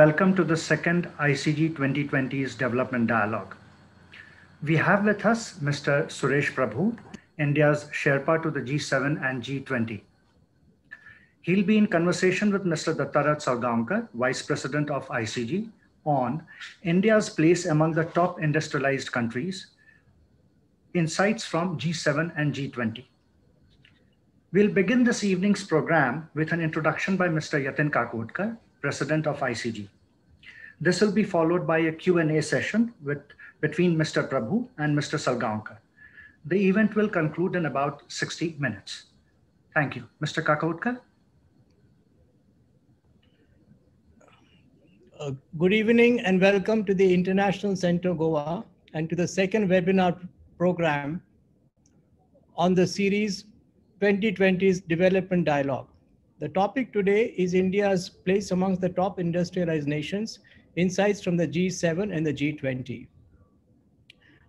welcome to the second ICG 2020's Development Dialogue. We have with us Mr. Suresh Prabhu, India's Sherpa to the G7 and G20. He'll be in conversation with Mr. Dattaraj Salgaonkar, Vice President of ICG, on India's place among the top industrialized countries, insights from G7 and G20. We'll begin this evening's program with an introduction by Mr. Yatin Kakotkar, President of ICG. This will be followed by a Q&A session between Mr. Prabhu and Mr. Salgaonkar. The event will conclude in about 60 minutes. Thank you. Mr. Kakotkar? Good evening and welcome to the International Center Goa and to the second webinar program on the series 2020's Development Dialogue. The topic today is India's place amongst the top industrialized nations, insights from the G7 and the G20.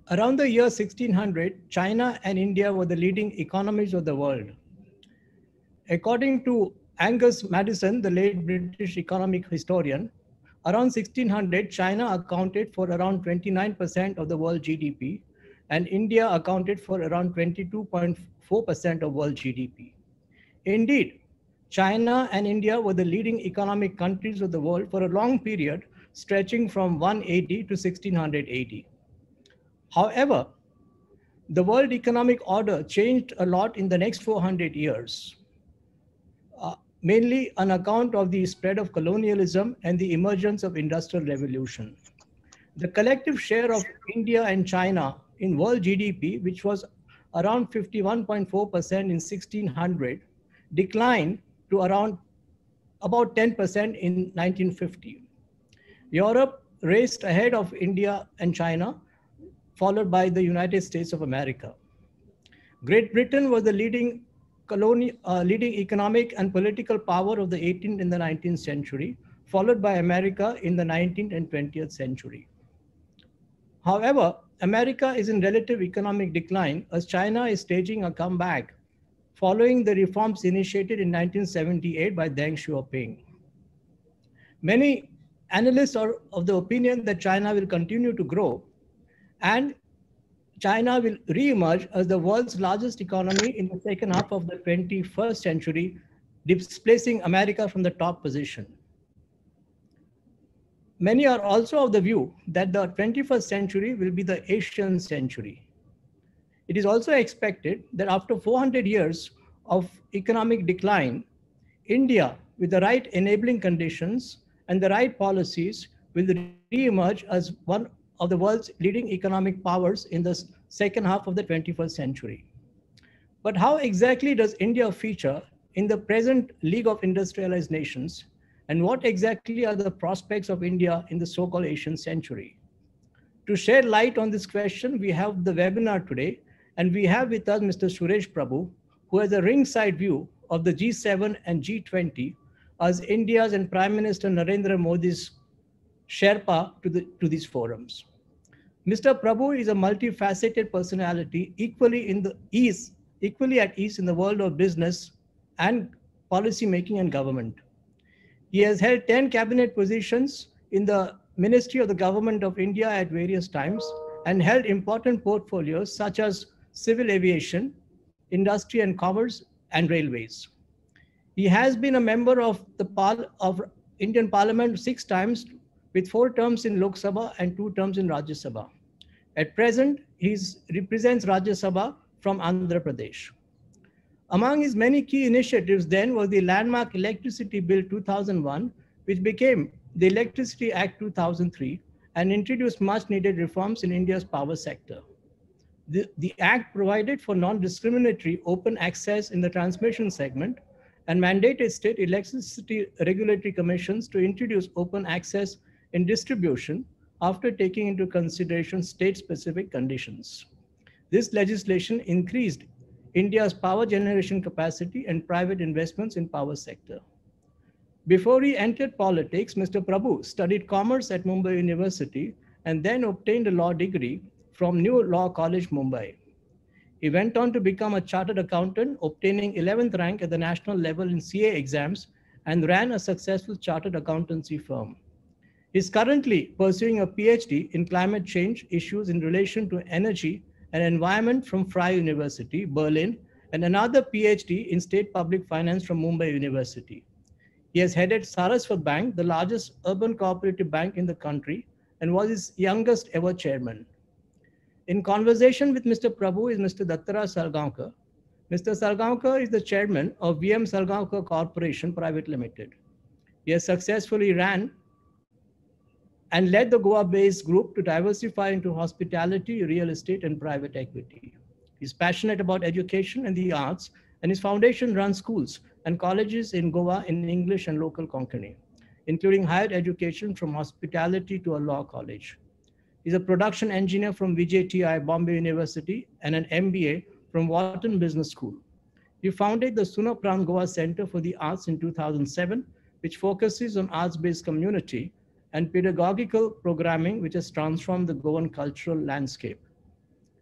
Around the year 1600, China and India were the leading economies of the world. According to Angus Maddison, the late British economic historian, around 1600, China accounted for around 29% of the world GDP, and India accounted for around 22.4% of world GDP. Indeed, China and India were the leading economic countries of the world for a long period, stretching from 180 to 1600 AD. However, the world economic order changed a lot in the next 400 years, mainly on account of the spread of colonialism and the emergence of industrial revolution. The collective share of India and China in world GDP, which was around 51.4% in 1600, declined to around about 10% in 1950. Europe raced ahead of India and China, followed by the United States of America. Great Britain was the leading economic and political power of the 18th and the 19th century, followed by America in the 19th and 20th century. However, America is in relative economic decline as China is staging a comeback following the reforms initiated in 1978 by Deng Xiaoping. Many analysts are of the opinion that China will continue to grow and China will re-emerge as the world's largest economy in the second half of the 21st century, displacing America from the top position. Many are also of the view that the 21st century will be the Asian century. It is also expected that after 400 years of economic decline, India, with the right enabling conditions and the right policies, will re-emerge as one of the world's leading economic powers in the second half of the 21st century. But how exactly does India feature in the present League of Industrialized Nations, and what exactly are the prospects of India in the so-called Asian century? To shed light on this question, we have the webinar today, and we have with us Mr. Suresh Prabhu, who has a ringside view of the G7 and G20 as India's and Prime Minister Narendra Modi's Sherpa to these forums. Mr. Prabhu is a multifaceted personality, equally at ease in the world of business and policy making and government. He has held 10 cabinet positions in the Ministry of the Government of India at various times and held important portfolios such as civil aviation, industry and commerce, and railways. He has been a member of the Indian Parliament 6 times, with 4 terms in Lok Sabha and 2 terms in Rajya Sabha. At present, he represents Rajya Sabha from Andhra Pradesh. Among his many key initiatives then was the landmark Electricity Bill 2001, which became the Electricity Act 2003 and introduced much needed reforms in India's power sector. The Act provided for non-discriminatory open access in the transmission segment and mandated state electricity regulatory commissions to introduce open access in distribution after taking into consideration state-specific conditions. This legislation increased India's power generation capacity and private investments in power sector. Before he entered politics, Mr. Prabhu studied commerce at Mumbai University and then obtained a law degree from New Law College, Mumbai. He went on to become a chartered accountant, obtaining 11th rank at the national level in CA exams and ran a successful chartered accountancy firm. He's currently pursuing a PhD in climate change issues in relation to energy and environment from Freie University, Berlin, and another PhD in state public finance from Mumbai University. He has headed Saraswat Bank, the largest urban cooperative bank in the country, and was its youngest ever chairman. In conversation with Mr. Prabhu is Mr. Dattaraj Salgaonkar. Mr. Salgaonkar is the chairman of VM Salgaonkar Corporation Private Limited. He has successfully ran and led the Goa-based group to diversify into hospitality, real estate, and private equity. He's passionate about education and the arts, and his foundation runs schools and colleges in Goa in English and local Konkani, including higher education from hospitality to a law college. He's a production engineer from VJTI, Bombay University, and an MBA from Wharton Business School. He founded the Sunapran Goa Center for the Arts in 2007, which focuses on arts-based community and pedagogical programming, which has transformed the Goan cultural landscape.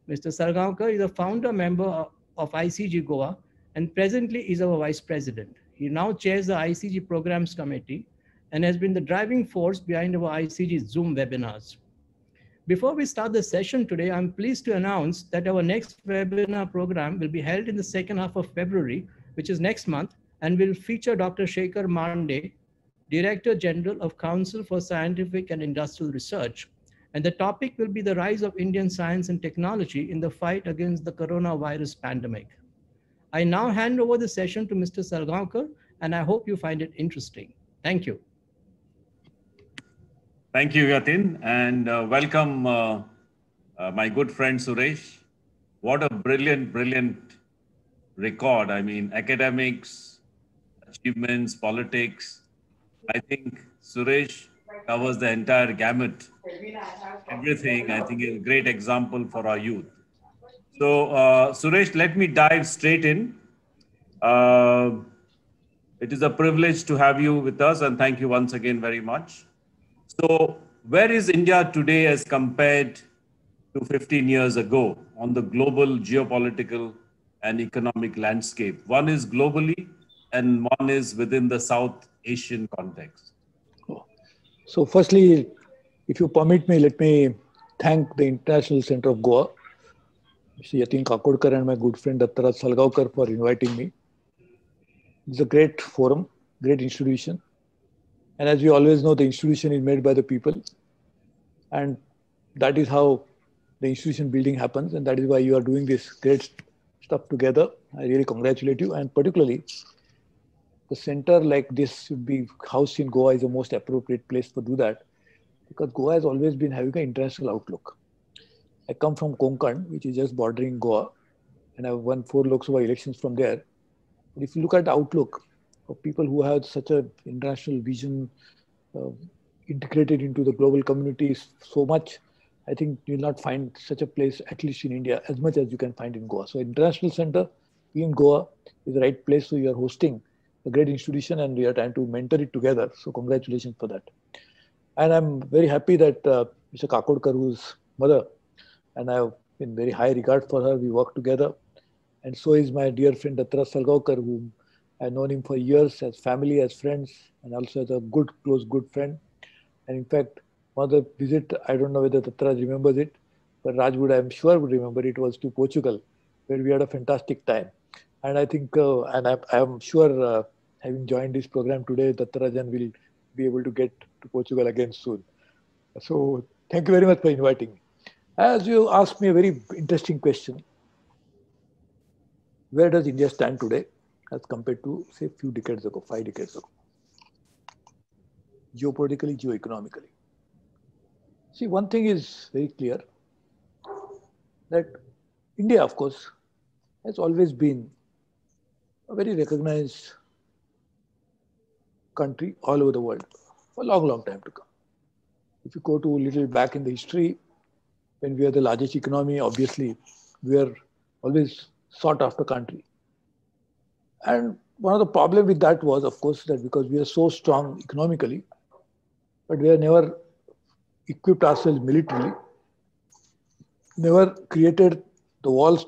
Mr. Salgaonkar is a founder member of ICG Goa and presently is our vice president. He now chairs the ICG Programs Committee and has been the driving force behind our ICG Zoom webinars. Before we start the session today, I'm pleased to announce that our next webinar program will be held in the second half of February, which is next month, and will feature Dr. Shekhar Mande, Director General of Council for Scientific and Industrial Research. And the topic will be the rise of Indian science and technology in the fight against the coronavirus pandemic. I now hand over the session to Mr. Salgaonkar, and I hope you find it interesting. Thank you. Thank you, Yatin, and welcome my good friend Suresh. What a brilliant record. I mean, academics, achievements, politics. I think Suresh covers the entire gamut. Everything, I think, is a great example for our youth. So, Suresh, let me dive straight in. It is a privilege to have you with us, and thank you once again very much. So, where is India today as compared to 15 years ago on the global geopolitical and economic landscape? One is globally and one is within the South Asian context. So firstly, if you permit me, let me thank the International Center of Goa, Mr. Yatin Kakodkar and my good friend Dattaraj Salgaonkar for inviting me. It's a great forum, great institution. And as we always know, the institution is made by the people. And that is how the institution building happens. And that is why you are doing this great stuff together. I really congratulate you. And particularly, the center like this should be housed in Goa is the most appropriate place to do that, because Goa has always been having an international outlook. I come from Konkan, which is just bordering Goa, and I've won 4 Lok Sabha elections from there. But if you look at the outlook of people who have such an international vision integrated into the global communities so much, I think you'll not find such a place, at least in India, as much as you can find in Goa. So International Center in Goa is the right place. So you are hosting a great institution and we are trying to mentor it together. So congratulations for that. And I'm very happy that Mr. Kakodkar, whose mother, and I have in very high regard for her, we work together. And so is my dear friend Dattaraj Salgaonkar, whom I've known him for years as family, as friends, and also as a close friend. And in fact, one of the visit, I don't know whether Dattaraj remembers it, but Raj would, I'm sure, would remember it, was to Portugal, where we had a fantastic time. And I think, and I'm sure, having joined this program today, Dattarajan will be able to get to Portugal again soon. So thank you very much for inviting me. As you asked me a very interesting question, where does India stand today as compared to, say, a few decades ago, 5 decades ago? Geopolitically, geoeconomically. See, one thing is very clear, that India, of course, has always been a very recognized country all over the world for a long time to come. If you go to a little back in the history, when we are the largest economy, obviously, we are always sought after country. And one of the problems with that was, of course, that because we are so strong economically, but we have never equipped ourselves militarily, never created the walls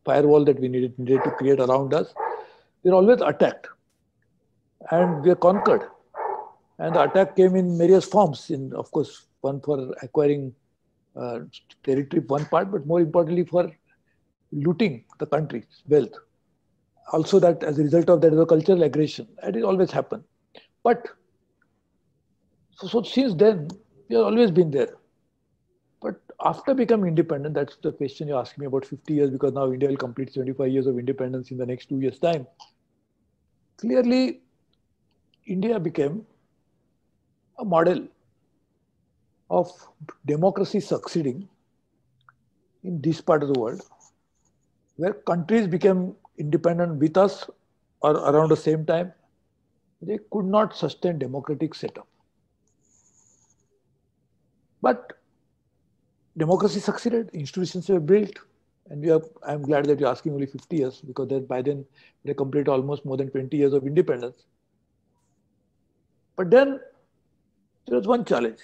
firewall that we needed to create around us. We are always attacked and we are conquered. And the attack came in various forms. In, of course, one for acquiring territory, one part, but more importantly for looting the country's wealth. Also, that as a result of that, is a cultural aggression, and it always happened. But so since then, we have always been there. But after becoming independent, that's the question you're asking me about 50 years, because now India will complete 75 years of independence in the next 2 years' time. Clearly, India became a model of democracy succeeding in this part of the world, where countries became independent with us or around the same time. They could not sustain democratic setup. But democracy succeeded, institutions were built, and I'm glad that you're asking only 50 years, because by then they complete almost more than 20 years of independence. But then there was one challenge,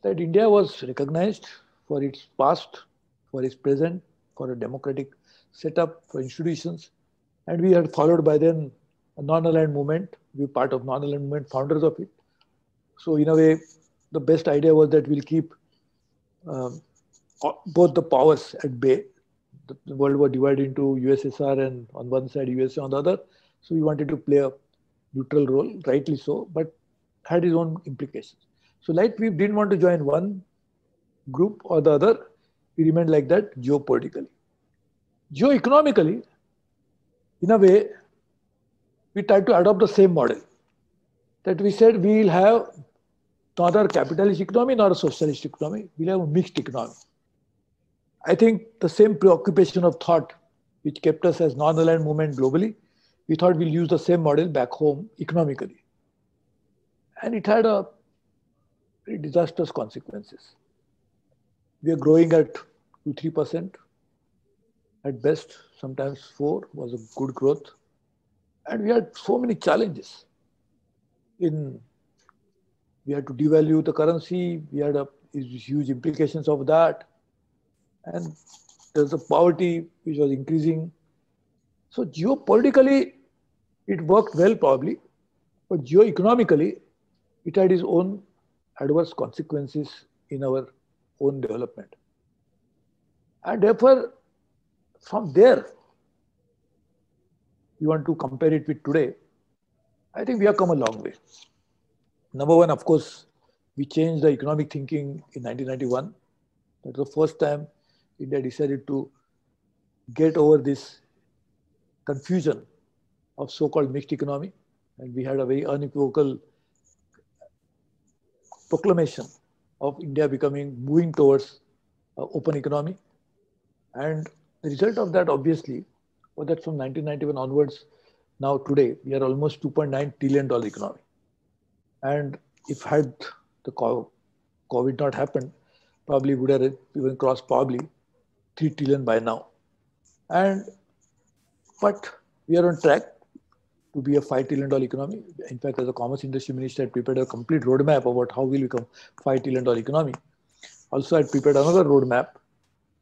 that India was recognized for its past, for its present, for a democratic setup, for institutions, and we had followed by then a non-aligned movement. We were part of non-aligned movement, founders of it. So in a way, the best idea was that we'll keep both the powers at bay. The world was divided into USSR and on one side USA on the other. So we wanted to play a neutral role, rightly so, but had its own implications. So like we didn't want to join one group or the other, we remained like that geopolitically. Geoeconomically, in a way, we tried to adopt the same model. That we said we will have neither a capitalist economy nor a socialist economy. We'll have a mixed economy. I think the same preoccupation of thought which kept us as non-aligned movement globally, we thought we'll use the same model back home economically. And it had a very disastrous consequences. We are growing at 2-3%. At best, sometimes 4 was a good growth. And we had so many challenges. We had to devalue the currency. We had huge implications of that. And there's a poverty which was increasing. So geopolitically, it worked well probably, but geoeconomically, it had its own adverse consequences in our own development. And therefore, from there, you want to compare it with today, I think we have come a long way. Number one, of course, we changed the economic thinking in 1991. That was the first time India decided to get over this confusion of so-called mixed economy. And we had a very unequivocal proclamation of India moving towards an open economy. And the result of that, obviously, was that from 1991 onwards, now today, we are almost $2.9 trillion economy. And if had the COVID not happened, probably would have even crossed probably 3 trillion by now. But we are on track to be a $5 trillion economy. In fact, as a Commerce Industry Minister, I prepared a complete roadmap about how we'll become $5 trillion economy. Also, I prepared another roadmap,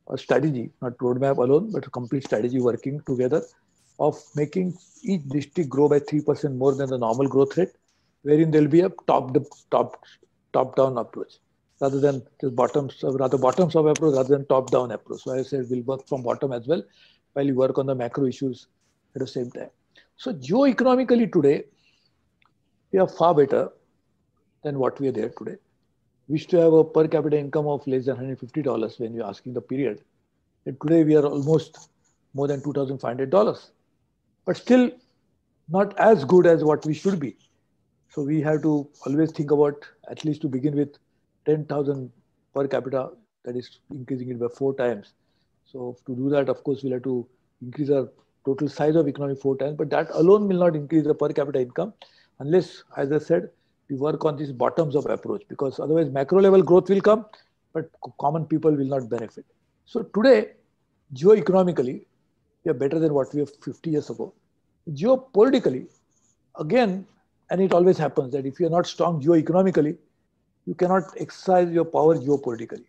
a strategy, not roadmap alone, but a complete strategy working together of making each district grow by 3% more than the normal growth rate, wherein there will be a top-down approach, rather than just bottoms-up approach rather than top-down approach. So I said we'll work from bottom as well, while we work on the macro issues at the same time. So geoeconomically today, we are far better than what we are there today. We used to have a per capita income of less than $150 when you're asking the period. And today we are almost more than $2,500, but still not as good as what we should be. So we have to always think about, at least to begin with, 10,000 per capita, that is increasing it by 4 times. So to do that, of course, we'll have to increase our total size of economy 4 times, but that alone will not increase the per capita income unless, as I said, we work on this bottoms-up approach, because otherwise macro level growth will come, but common people will not benefit. So today, geoeconomically, we are better than what we were 50 years ago. Geopolitically, again, and it always happens that if you are not strong geoeconomically, you cannot exercise your power geopolitically.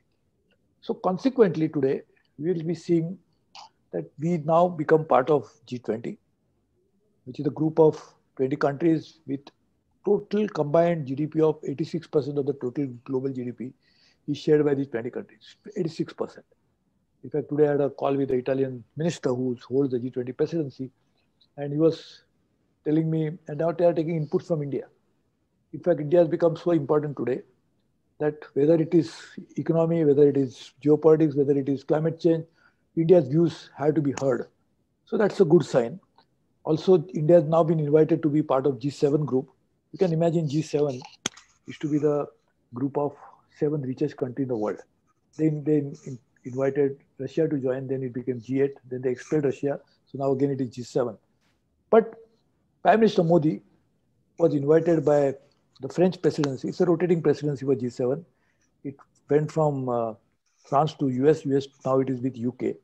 So consequently today, we will be seeing that we now become part of G20, which is a group of 20 countries with total combined GDP of 86% of the total global GDP is shared by these 20 countries. 86%. In fact, today I had a call with the Italian minister who holds the G20 presidency, and he was telling me, and now they are taking input from India. In fact, India has become so important today that whether it is economy, whether it is geopolitics, whether it is climate change, India's views have to be heard. So that's a good sign. Also, India has now been invited to be part of G7 group. You can imagine G7 is to be the group of 7 richest countries in the world. They invited Russia to join, then it became G8, then they expelled Russia. So now again it is G7. But Prime Minister Modi was invited by the French presidency. It's a rotating presidency for G7. It went from France to US, now it is with UK.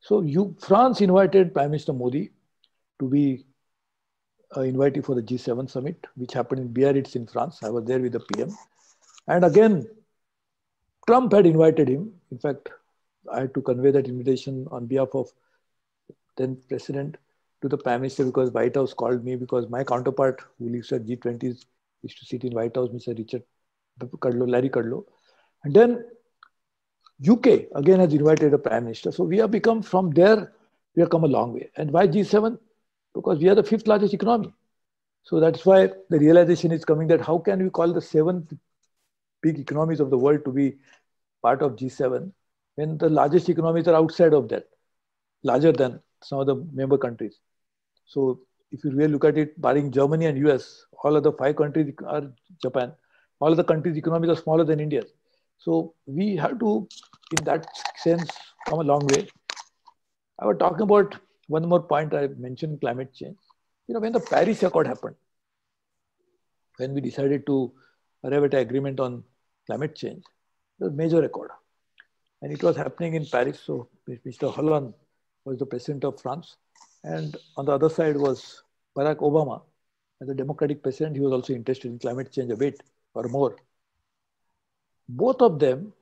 So France invited Prime Minister Modi to be invitee for the G7 summit, which happened in Biarritz in France. I was there with the PM. And again, Trump had invited him. In fact, I had to convey that invitation on behalf of then President to the Prime Minister, because White House called me, because my counterpart who lives at G20 is to sit in White House, Mr. Larry Kudlow. And then UK again has invited a Prime Minister. So we have become, from there, we have come a long way. And why G7? Because we are the 5th largest economy. So that's why the realization is coming that how can we call the 7 big economies of the world to be part of G7 when the largest economies are outside of that, larger than some of the member countries. So if you really look at it, barring Germany and US, all of the 5 countries are Japan, all of the countries' economies are smaller than India's. So we have to, in that sense, come a long way. I was talking about one more point. I mentioned climate change. When the Paris Accord happened, when we decided to arrive at an agreement on climate change, it was a major accord. And it was happening in Paris. So Mr. Hollande was the president of France. And on the other side was Barack Obama. As a Democratic president, he was also interested in climate change a bit or more. Both of them,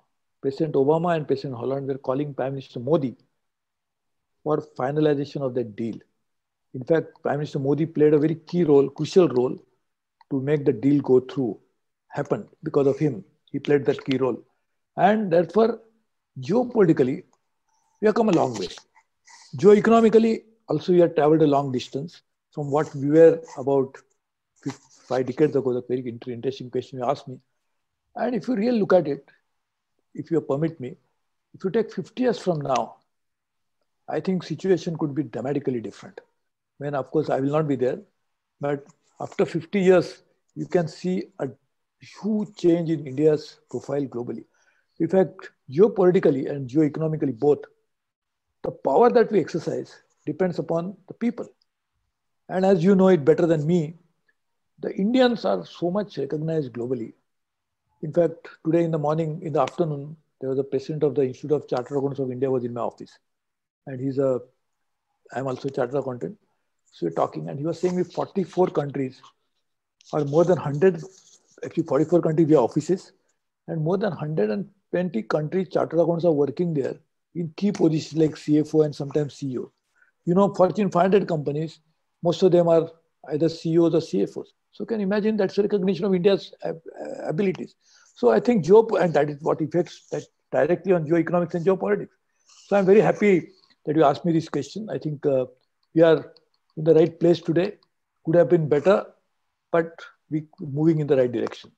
President Obama and President Hollande, were calling Prime Minister Modi for finalization of that deal. In fact, Prime Minister Modi played a very key role, crucial role to make the deal go through, happen. Because of him, he played that key role. And therefore, geopolitically, we have come a long way. Geoeconomically, also we have traveled a long distance from what we were about 5 decades ago. That's a very interesting question you asked me. And if you really look at it, if you permit me, if you take 50 years from now, I think situation could be dramatically different. When, of course, I will not be there, but after 50 years, you can see a huge change in India's profile globally. In fact, geopolitically and geoeconomically both, the power that we exercise depends upon the people. And as you know it better than me, the Indians are so much recognized globally. In fact, today in the afternoon, there was a president of the Institute of Chartered Accountants of India was in my office. And I'm also a chartered accountant. So we're talking, and he was saying with 44 countries, or more than 100, actually 44 countries, we have offices, and more than 120 countries, chartered accountants are working there in key positions like CFO and sometimes CEO. Fortune 500 companies, most of them are either CEOs or CFOs. So you can imagine that's a recognition of India's abilities. So I think and that is what affects that directly on geoeconomics and geopolitics. So I'm very happy that you asked me this question. I think we are in the right place today. Could have been better, but we're moving in the right direction.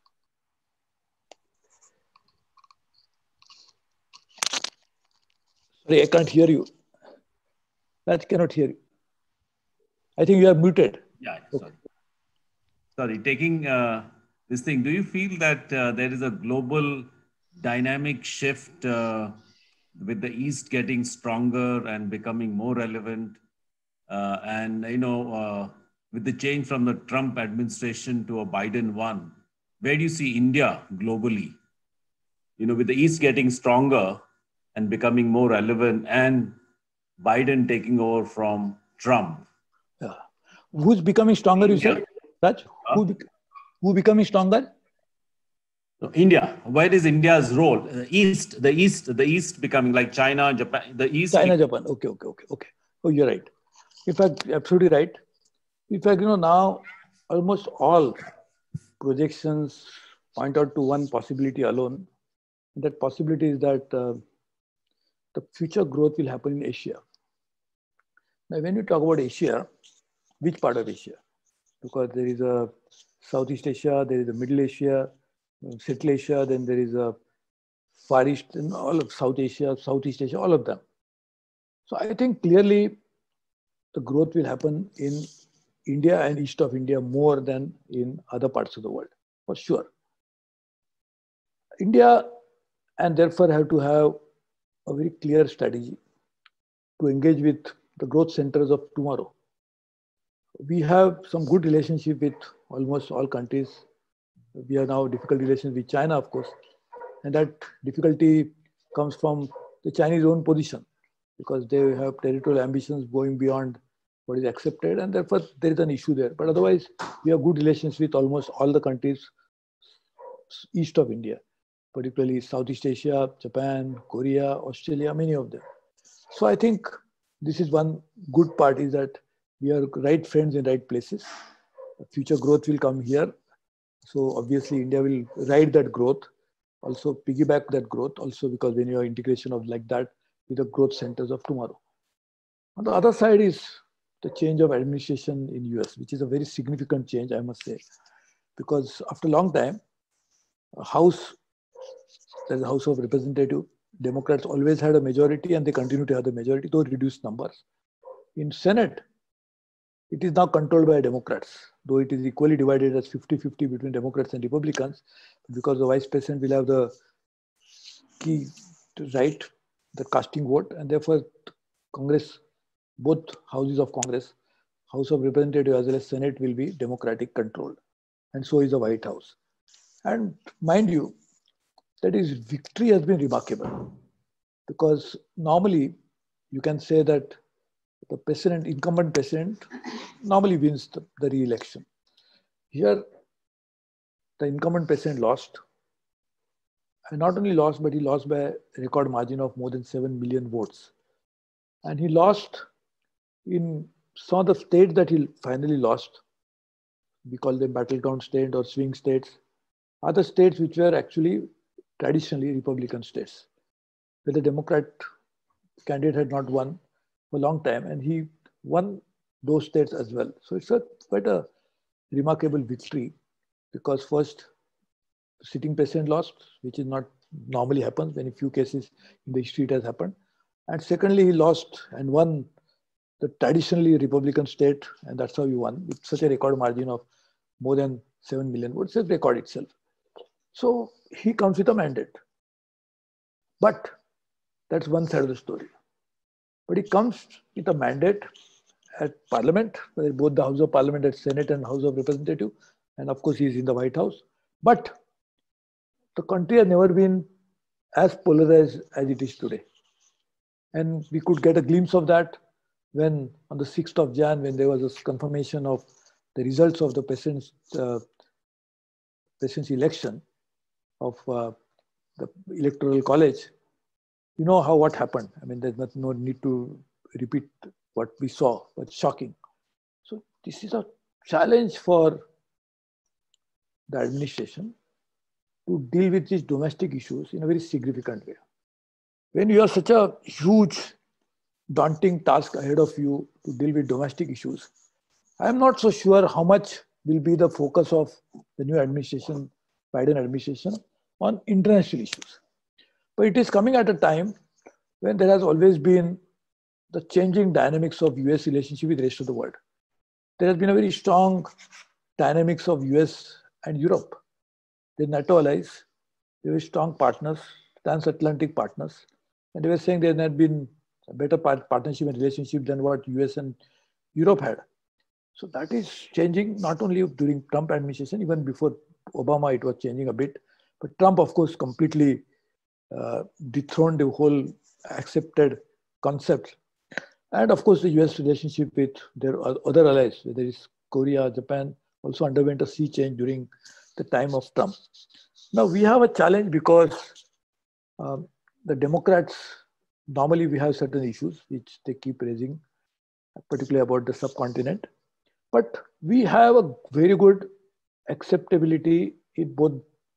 Sorry, I can't hear you. I cannot hear you. I think you are muted. Yeah, sorry. Sorry, taking this thing, do you feel that there is a global dynamic shift with the East getting stronger and becoming more relevant? With the change from the Trump administration to a Biden one, where do you see India globally? With the East getting stronger and becoming more relevant and Biden taking over from Trump. Yeah. Who's becoming stronger, you said? Raj? Who becoming stronger? India. Where is India's role? The East becoming like China, Japan, the East. China, Japan. Okay. Oh, you're right. In fact, absolutely right. In fact, now almost all projections point out to one possibility alone. That possibility is that the future growth will happen in Asia. Now, when you talk about Asia, which part of Asia? Because there is a Southeast Asia, there is a Middle Asia, Central Asia, then there is a Far East, and all of South Asia, Southeast Asia, all of them. So I think clearly the growth will happen in India and east of India more than in other parts of the world, for sure. India, and therefore have to have a very clear strategy to engage with the growth centers of tomorrow. We have some good relationship with almost all countries. We have now difficult relations with China, of course. And that difficulty comes from the Chinese own position, because they have territorial ambitions going beyond what is accepted, and therefore there is an issue there. But otherwise, we have good relations with almost all the countries east of India, particularly Southeast Asia, Japan, Korea, Australia, many of them. So I think this is one good part, is that we are right friends in right places. Future growth will come here. So obviously India will ride that growth, also piggyback that growth, also because when you have integration of like that with the growth centers of tomorrow. On the other side is the change of administration in US, which is a very significant change, I must say, because after a long time, there's a House of Representatives, Democrats always had a majority and they continue to have the majority, though reduced numbers. In Senate, it is now controlled by Democrats, though it is equally divided as 50-50 between Democrats and Republicans, because the Vice President will have the key to write the casting vote, and therefore Congress, both houses of Congress, House of Representatives as well as Senate, will be Democratic controlled, and so is the White House. And mind you, that his victory has been remarkable, because normally you can say that the president, incumbent president, normally wins the re-election. Here, the incumbent president lost, and not only lost, but he lost by a record margin of more than 7 million votes. And he lost in some of the states that he finally lost. We call them battleground states or swing states. Other states which were actually traditionally Republican states, where the Democrat candidate had not won for a long time, and he won those states as well. So it's quite a remarkable victory, because first, the sitting president lost, which is not normally happens. When in few cases in the history it has happened. And secondly, he lost and won the traditionally Republican state, and that's how he won with such a record margin of more than 7 million votes. It's a record itself. So he comes with a mandate. But that's one side of the story. But he comes with a mandate at Parliament, both the House of Parliament at Senate and House of Representatives, and of course he is in the White House. But the country has never been as polarized as it is today. And we could get a glimpse of that when on the 6th of Jan, when there was a confirmation of the results of the president's election of the Electoral College. You know what happened. I mean, there's no need to repeat what we saw, but shocking. So this is a challenge for the administration to deal with these domestic issues in a very significant way. When you have such a huge, daunting task ahead of you to deal with domestic issues, I am not so sure how much will be the focus of the new administration, Biden administration, on international issues. But it is coming at a time when there has always been the changing dynamics of US relationship with the rest of the world. There has been a very strong dynamics of US and Europe. They're NATO allies, they were strong partners, transatlantic partners, and they were saying there had been a better partnership and relationship than what US and Europe had. So that is changing, not only during Trump administration, even before Obama it was changing a bit. But Trump, of course, completely dethroned the whole accepted concept. And of course, the US relationship with their other allies, whether it's Korea, Japan, also underwent a sea change during the time of Trump. Now we have a challenge because the Democrats, normally we have certain issues which they keep raising, particularly about the subcontinent. But we have a very good acceptability in both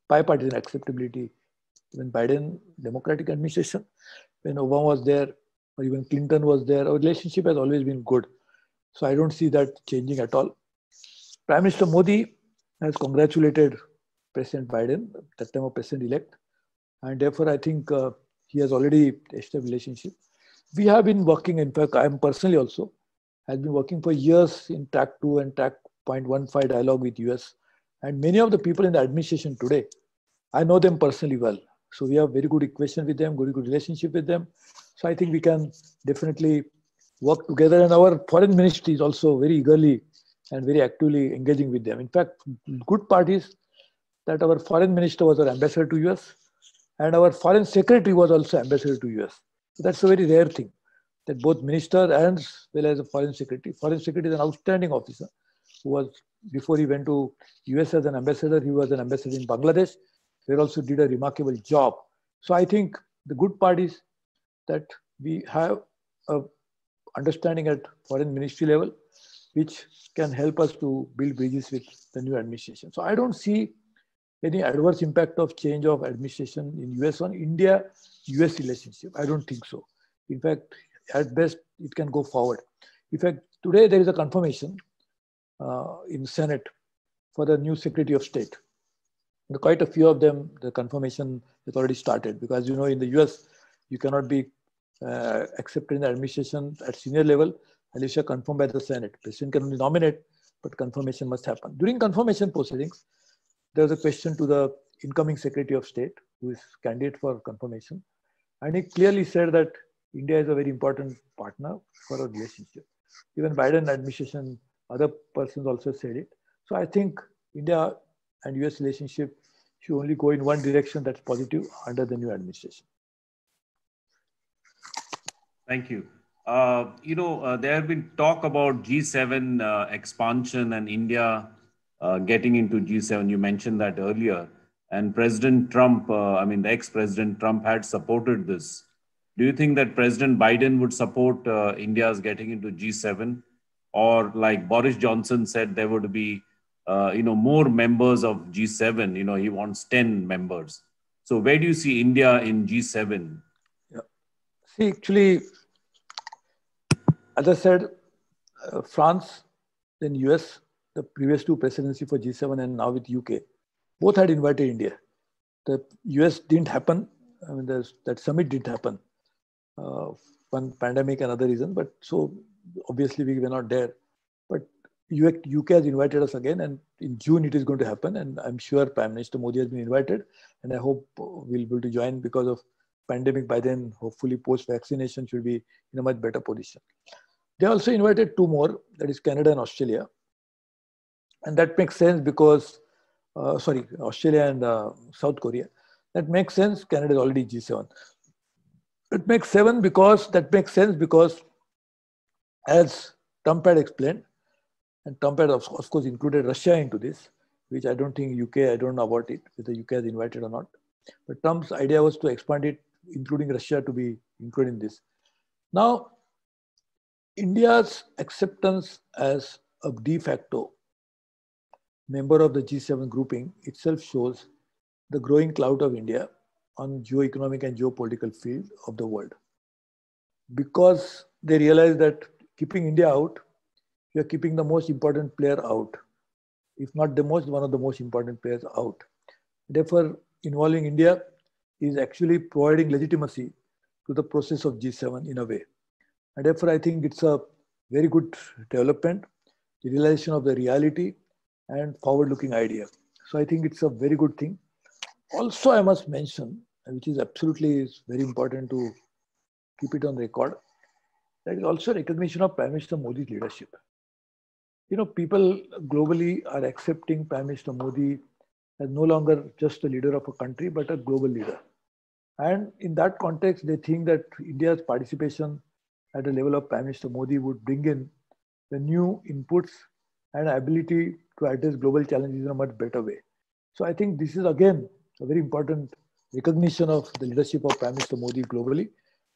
bipartisan acceptability. When Biden Democratic administration, when Obama was there, or even Clinton was there, our relationship has always been good. So I don't see that changing at all. Prime Minister Modi has congratulated President Biden, that time of President-elect, and therefore I think he has already established a relationship. We have been working, in fact, I am personally also, has been working for years in Track 2 and Track 0.15 dialogue with US. And many of the people in the administration today, I know them personally well. So we have very good equation with them, very good relationship with them. So I think we can definitely work together. And our foreign ministry is also very eagerly and very actively engaging with them. In fact, good part is that our foreign minister was our ambassador to US and our foreign secretary was also ambassador to US. So that's a very rare thing, that both minister as well as a foreign secretary. Foreign secretary is an outstanding officer who was, before he went to US as an ambassador, he was an ambassador in Bangladesh. He also did a remarkable job. So I think the good part is that we have a understanding at foreign ministry level, which can help us to build bridges with the new administration. So I don't see any adverse impact of change of administration in US on India-US relationship. I don't think so. In fact, at best, it can go forward. In fact, today there is a confirmation in Senate for the new Secretary of State. And quite a few of them, the confirmation has already started, because you know in the US, you cannot be accepted in the administration at senior level unless you are confirmed by the Senate. President can only nominate, but confirmation must happen. During confirmation proceedings, there was a question to the incoming Secretary of State, who is candidate for confirmation. And he clearly said that India is a very important partner for our relationship. Even Biden administration, other persons also said it. So I think India and US relationship should only go in one direction, that's positive, under the new administration. Thank you. There have been talk about G7 expansion and India getting into G7. You mentioned that earlier. And President Trump, the ex-President Trump had supported this. Do you think that President Biden would support India's getting into G7? Or like Boris Johnson said, there would be more members of G7. He wants 10 members. So where do you see India in G7? Yeah. See, actually, as I said, France, then US, the previous two presidency for G7 and now with UK, both had invited India. The US didn't happen. That summit didn't happen. One pandemic and other reason, but so obviously we were not there. But UK has invited us again, and in June it is going to happen. And I'm sure Prime Minister Modi has been invited, and I hope we'll be able to join because of pandemic. By then, hopefully post-vaccination should be in a much better position. They also invited two more, that is Canada and Australia. And that makes sense because, Australia and South Korea. That makes sense. Canada is already G7. It makes sense because as Trump had explained, and Trump had of course included Russia into this, which I don't think UK, I don't know about it, whether UK has invited or not. But Trump's idea was to expand it, including Russia, to be included in this. Now, India's acceptance as a de facto member of the G7 grouping itself shows the growing clout of India on geo-economic and geopolitical field of the world. Because they realize that keeping India out, you are keeping the most important player out. If not the most, one of the most important players out. Therefore, involving India is actually providing legitimacy to the process of G7 in a way. And therefore, I think it's a very good development, the realization of the reality and forward-looking idea. So I think it's a very good thing. Also, I must mention, which is absolutely very important to keep it on record, that is also recognition of Prime Minister Modi's leadership. People globally are accepting Prime Minister Modi as no longer just a leader of a country, but a global leader. And in that context, they think that India's participation at the level of Prime Minister Modi would bring in the new inputs and ability to address global challenges in a much better way. So I think this is again a very important recognition of the leadership of Prime Minister Modi globally.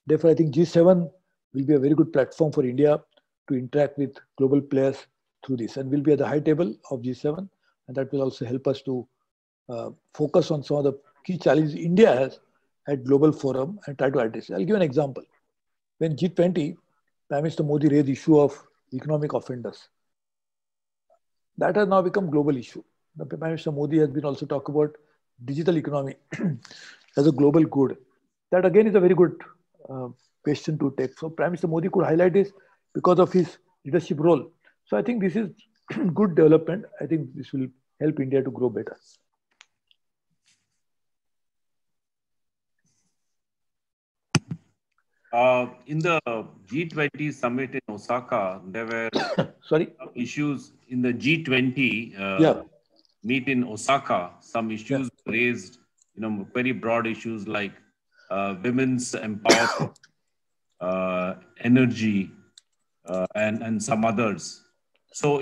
Therefore, I think G7 will be a very good platform for India to interact with global players through this, and will be at the high table of G7 And that will also help us to focus on some of the key challenges India has at global forum and try to address it. I'll give an example. When G20, Prime Minister Modi raised the issue of economic offenders. That has now become global issue. The Prime Minister Modi has been also talking about digital economy as a global good. That again is a very good question to take. So Prime Minister Modi could highlight this because of his leadership role. So I think this is good development. I think this will help India to grow better. In the G20 summit in Osaka, there were issues in the G20 meet in Osaka. Some issues raised, very broad issues like women's empowerment, energy, and some others. So,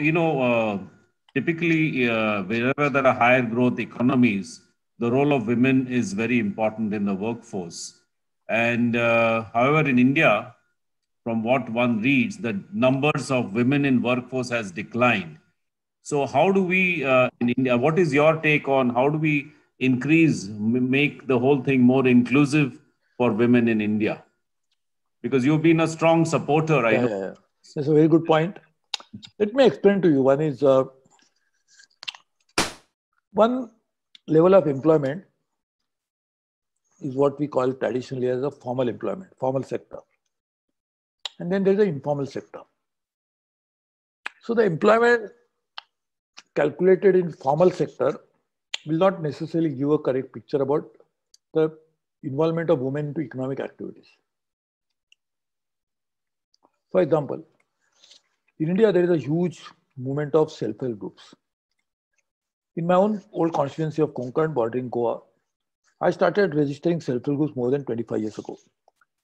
typically, wherever there are higher growth economies, the role of women is very important in the workforce. And however, in India, from what one reads, the numbers of women in workforce has declined. So how do we, in India, what is your take on how do we make the whole thing more inclusive for women in India? Because you've been a strong supporter, I know. That's a very good point. Let me explain to you. One is, one level of employment is what we call traditionally as a formal employment, formal sector. And then there's the informal sector. So the employment calculated in formal sector will not necessarily give a correct picture about the involvement of women into economic activities. For example, in India, there is a huge movement of self-help groups. In my own old constituency of Konkan bordering Goa, I started registering self-help groups more than 25 years ago.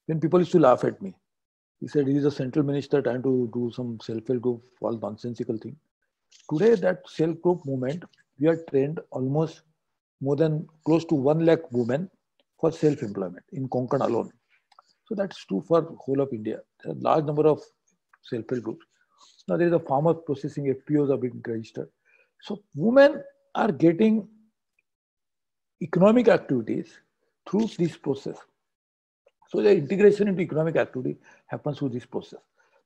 When people used to laugh at me, he said, he is a central minister trying to do some self-help group, all nonsensical thing. Today, that self-help movement, we are trained almost more than close to 1 lakh women for self-employment in Konkan alone. So that's true for whole of India. There are a large number of self-help groups. Now there is a farmer processing, FPOs are being registered. So women are getting economic activities through this process. So the integration into economic activity happens through this process.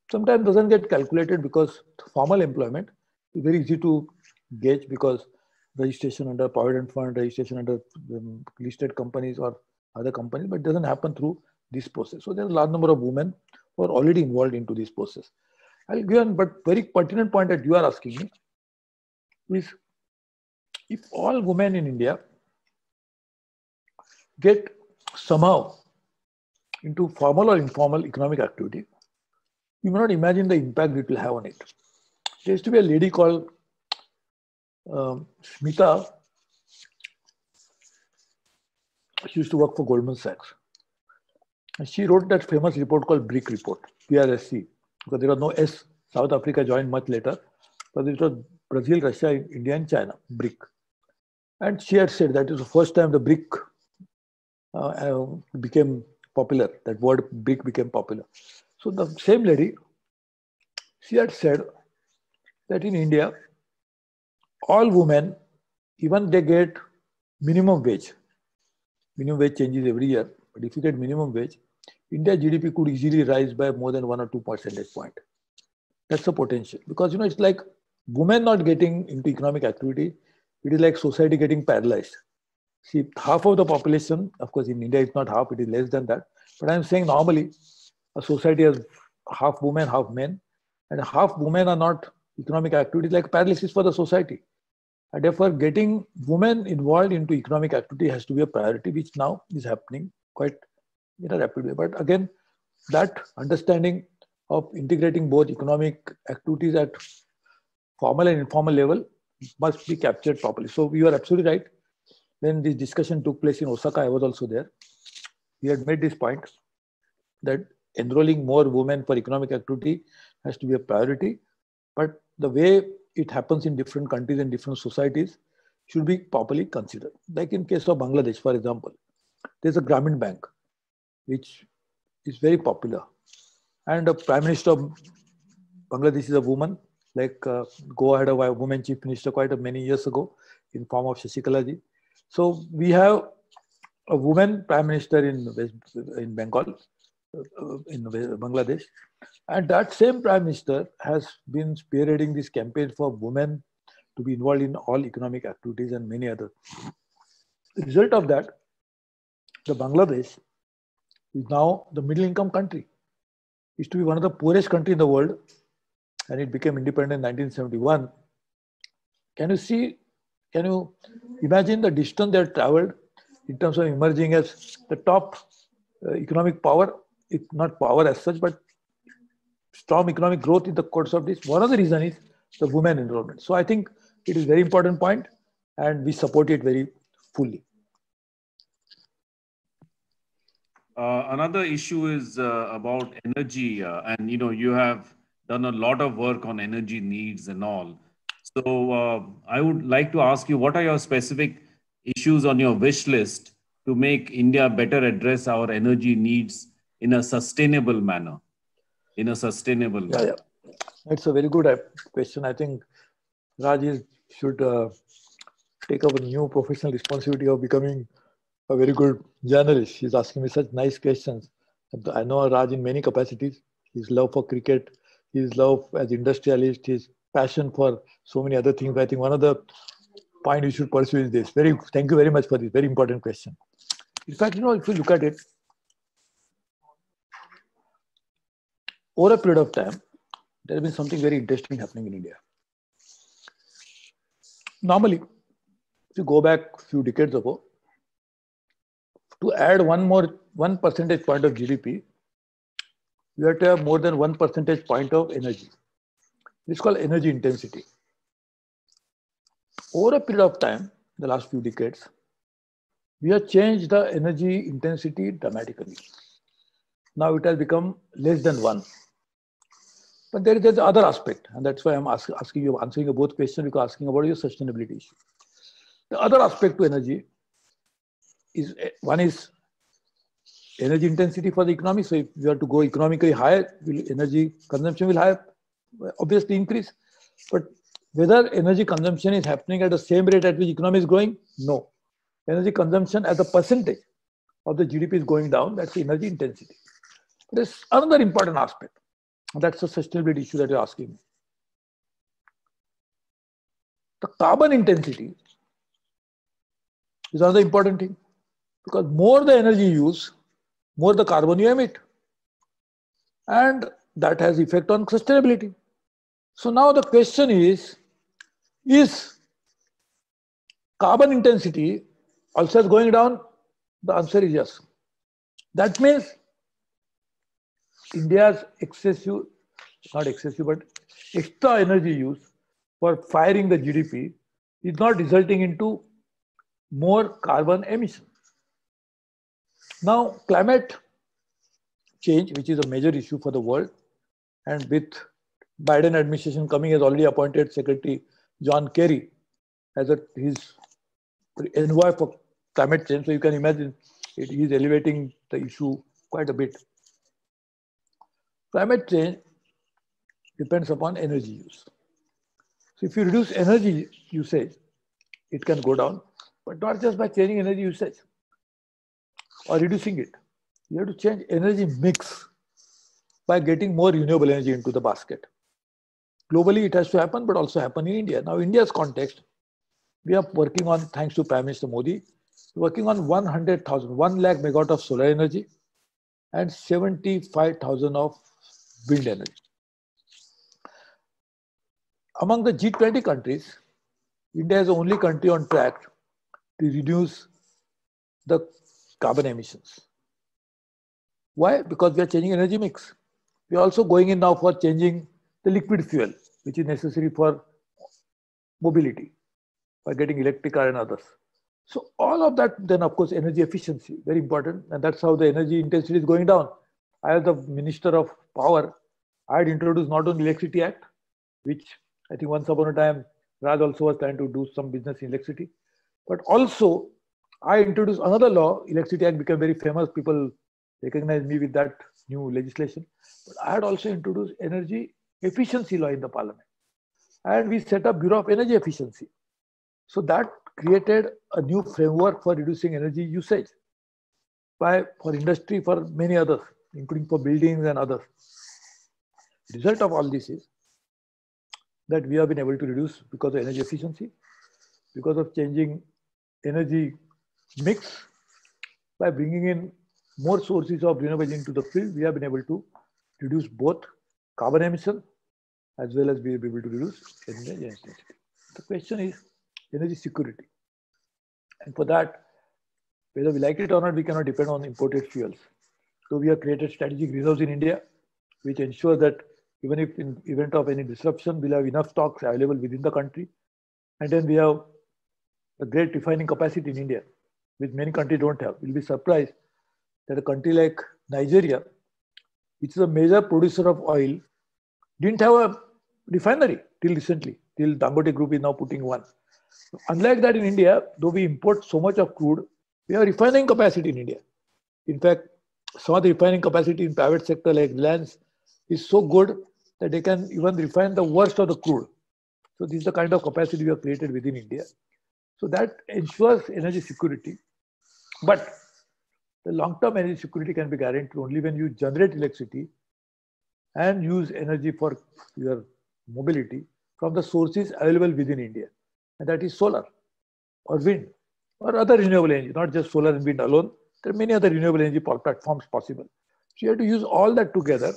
Sometimes doesn't get calculated because formal employment is very easy to gauge because registration under Provident Fund, registration under listed companies or other companies, but it doesn't happen through this process. So there's a large number of women who are already involved into this process. I'll give one, but very pertinent point that you are asking me is if all women in India get somehow into formal or informal economic activity, you may not imagine the impact it will have on it. There used to be a lady called Smita. She used to work for Goldman Sachs. And she wrote that famous report called BRIC report, BRSC, because there was no S. South Africa joined much later, but it was Brazil, Russia, India, and China, BRIC. And she had said that it was the first time the BRIC became popular. That word BRIC became popular. So the same lady, she had said that in India, all women, even they get minimum wage changes every year, but if you get minimum wage, India GDP could easily rise by more than 1 or 2 percentage points. That's the potential. Because, it's like women not getting into economic activity, it is like society getting paralyzed. See, half of the population, of course, in India, it's not half, it is less than that. But I'm saying normally, a society has half women, half men, and half women are not economic activities, like paralysis for the society. And therefore, getting women involved into economic activity has to be a priority, which now is happening quite in a rapid way. But again, that understanding of integrating both economic activities at formal and informal level must be captured properly. So you are absolutely right. When this discussion took place in Osaka, I was also there. We had made this point that enrolling more women for economic activity has to be a priority. But the way it happens in different countries and different societies should be properly considered. Like in case of Bangladesh, for example, there's a Grameen Bank, which is very popular. And the Prime Minister of Bangladesh is a woman. Like Goa had a woman chief minister quite many years ago in form of Shashikala ji. So we have a woman prime minister in Bengal, in Bangladesh, and that same prime minister has been spearheading this campaign for women to be involved in all economic activities and many other. The result of that, the Bangladesh is now the middle income country. It used to be one of the poorest country in the world, and it became independent in 1971. Can you imagine the distance they have traveled in terms of emerging as the top economic power, if not power as such, but strong economic growth in the course of this? One of the reasons is the women enrollment. So I think it is a very important point, and we support it very fully. Another issue is about energy, and you have done a lot of work on energy needs and all. So I would like to ask you, what are your specific issues on your wish list to make India better address our energy needs in a sustainable manner? It's a very good question. I think Raj should take up a new professional responsibility of becoming a very good journalist. He's asking me such nice questions. I know Raj in many capacities. His love for cricket, his love as industrialist, his passion for so many other things. I think one of the points you should pursue is this. Thank you very much for this very important question. In fact, if you look at it, over a period of time, there has been something very interesting happening in India. Normally, if you go back a few decades ago, to add one percentage point of GDP, you have to have more than 1 percentage point of energy. It's called energy intensity. Over a period of time, the last few decades, we have changed the energy intensity dramatically. Now it has become less than 1. But there is the other aspect, and that's why I'm answering you both questions, because asking about your sustainability issue. The other aspect to energy is, one is energy intensity for the economy. So if you have to go economically higher, energy consumption will obviously increase. But whether energy consumption is happening at the same rate at which economy is growing, no. Energy consumption as a percentage of the GDP is going down. That's the energy intensity. There's another important aspect. That's the sustainability issue that you're asking me. The carbon intensity is another important thing, because more the energy you use, more the carbon you emit. And that has effect on sustainability. So now the question is carbon intensity also going down? The answer is yes. That means India's not excessive, but extra energy use for firing the GDP is not resulting into more carbon emission. Now, climate change, which is a major issue for the world, and with Biden administration coming, has already appointed Secretary John Kerry as his envoy for climate change. So you can imagine he is elevating the issue quite a bit. Climate change depends upon energy use. So if you reduce energy usage, it can go down, but not just by changing energy usage or reducing it. You have to change energy mix by getting more renewable energy into the basket. Globally, it has to happen, but also happen in India. Now, India's context, we are working on, thanks to Prime Minister Modi, working on 1 lakh megawatt of solar energy and 75,000 of wind energy. Among the G20 countries, India is the only country on track to reduce the carbon emissions. Why? Because we are changing energy mix. We are also going in now for changing the liquid fuel, which is necessary for mobility, by getting electric car and others. So all of that, then of course, energy efficiency, very important. And that's how the energy intensity is going down. I, as the Minister of Power, I had introduced not only Electricity Act, which I think once upon a time, Raj also was trying to do some business in electricity, but also I introduced another law. Electricity Act became very famous. People recognize me with that new legislation. But I had also introduced energy efficiency law in the parliament. and we set up Bureau of Energy Efficiency. So that created a new framework for reducing energy usage for industry, for many others, including for buildings and others. The result of all this is that we have been able to reduce because of energy efficiency, because of changing energy mix, by bringing in more sources of renewable into the field, we have been able to reduce both carbon emission as well as be able to reduce energy intensity. The question is energy security. And for that, whether we like it or not, we cannot depend on imported fuels. So we have created strategic reserves in India, which ensure that even if in event of any disruption, we'll have enough stocks available within the country. And then we have a great refining capacity in India, which many countries don't have. You'll be surprised that a country like Nigeria, which is a major producer of oil, didn't have a refinery till recently, till Dangote Group is now putting one. Unlike that in India, though we import so much of crude, we have refining capacity in India. In fact, some of the refining capacity in private sector like Reliance is so good that they can even refine the worst of the crude. So this is the kind of capacity we have created within India. So that ensures energy security. But the long-term energy security can be guaranteed only when you generate electricity and use energy for your mobility from the sources available within India. And that is solar or wind or other renewable energy, not just solar and wind alone. There are many other renewable energy platforms possible. So you have to use all that together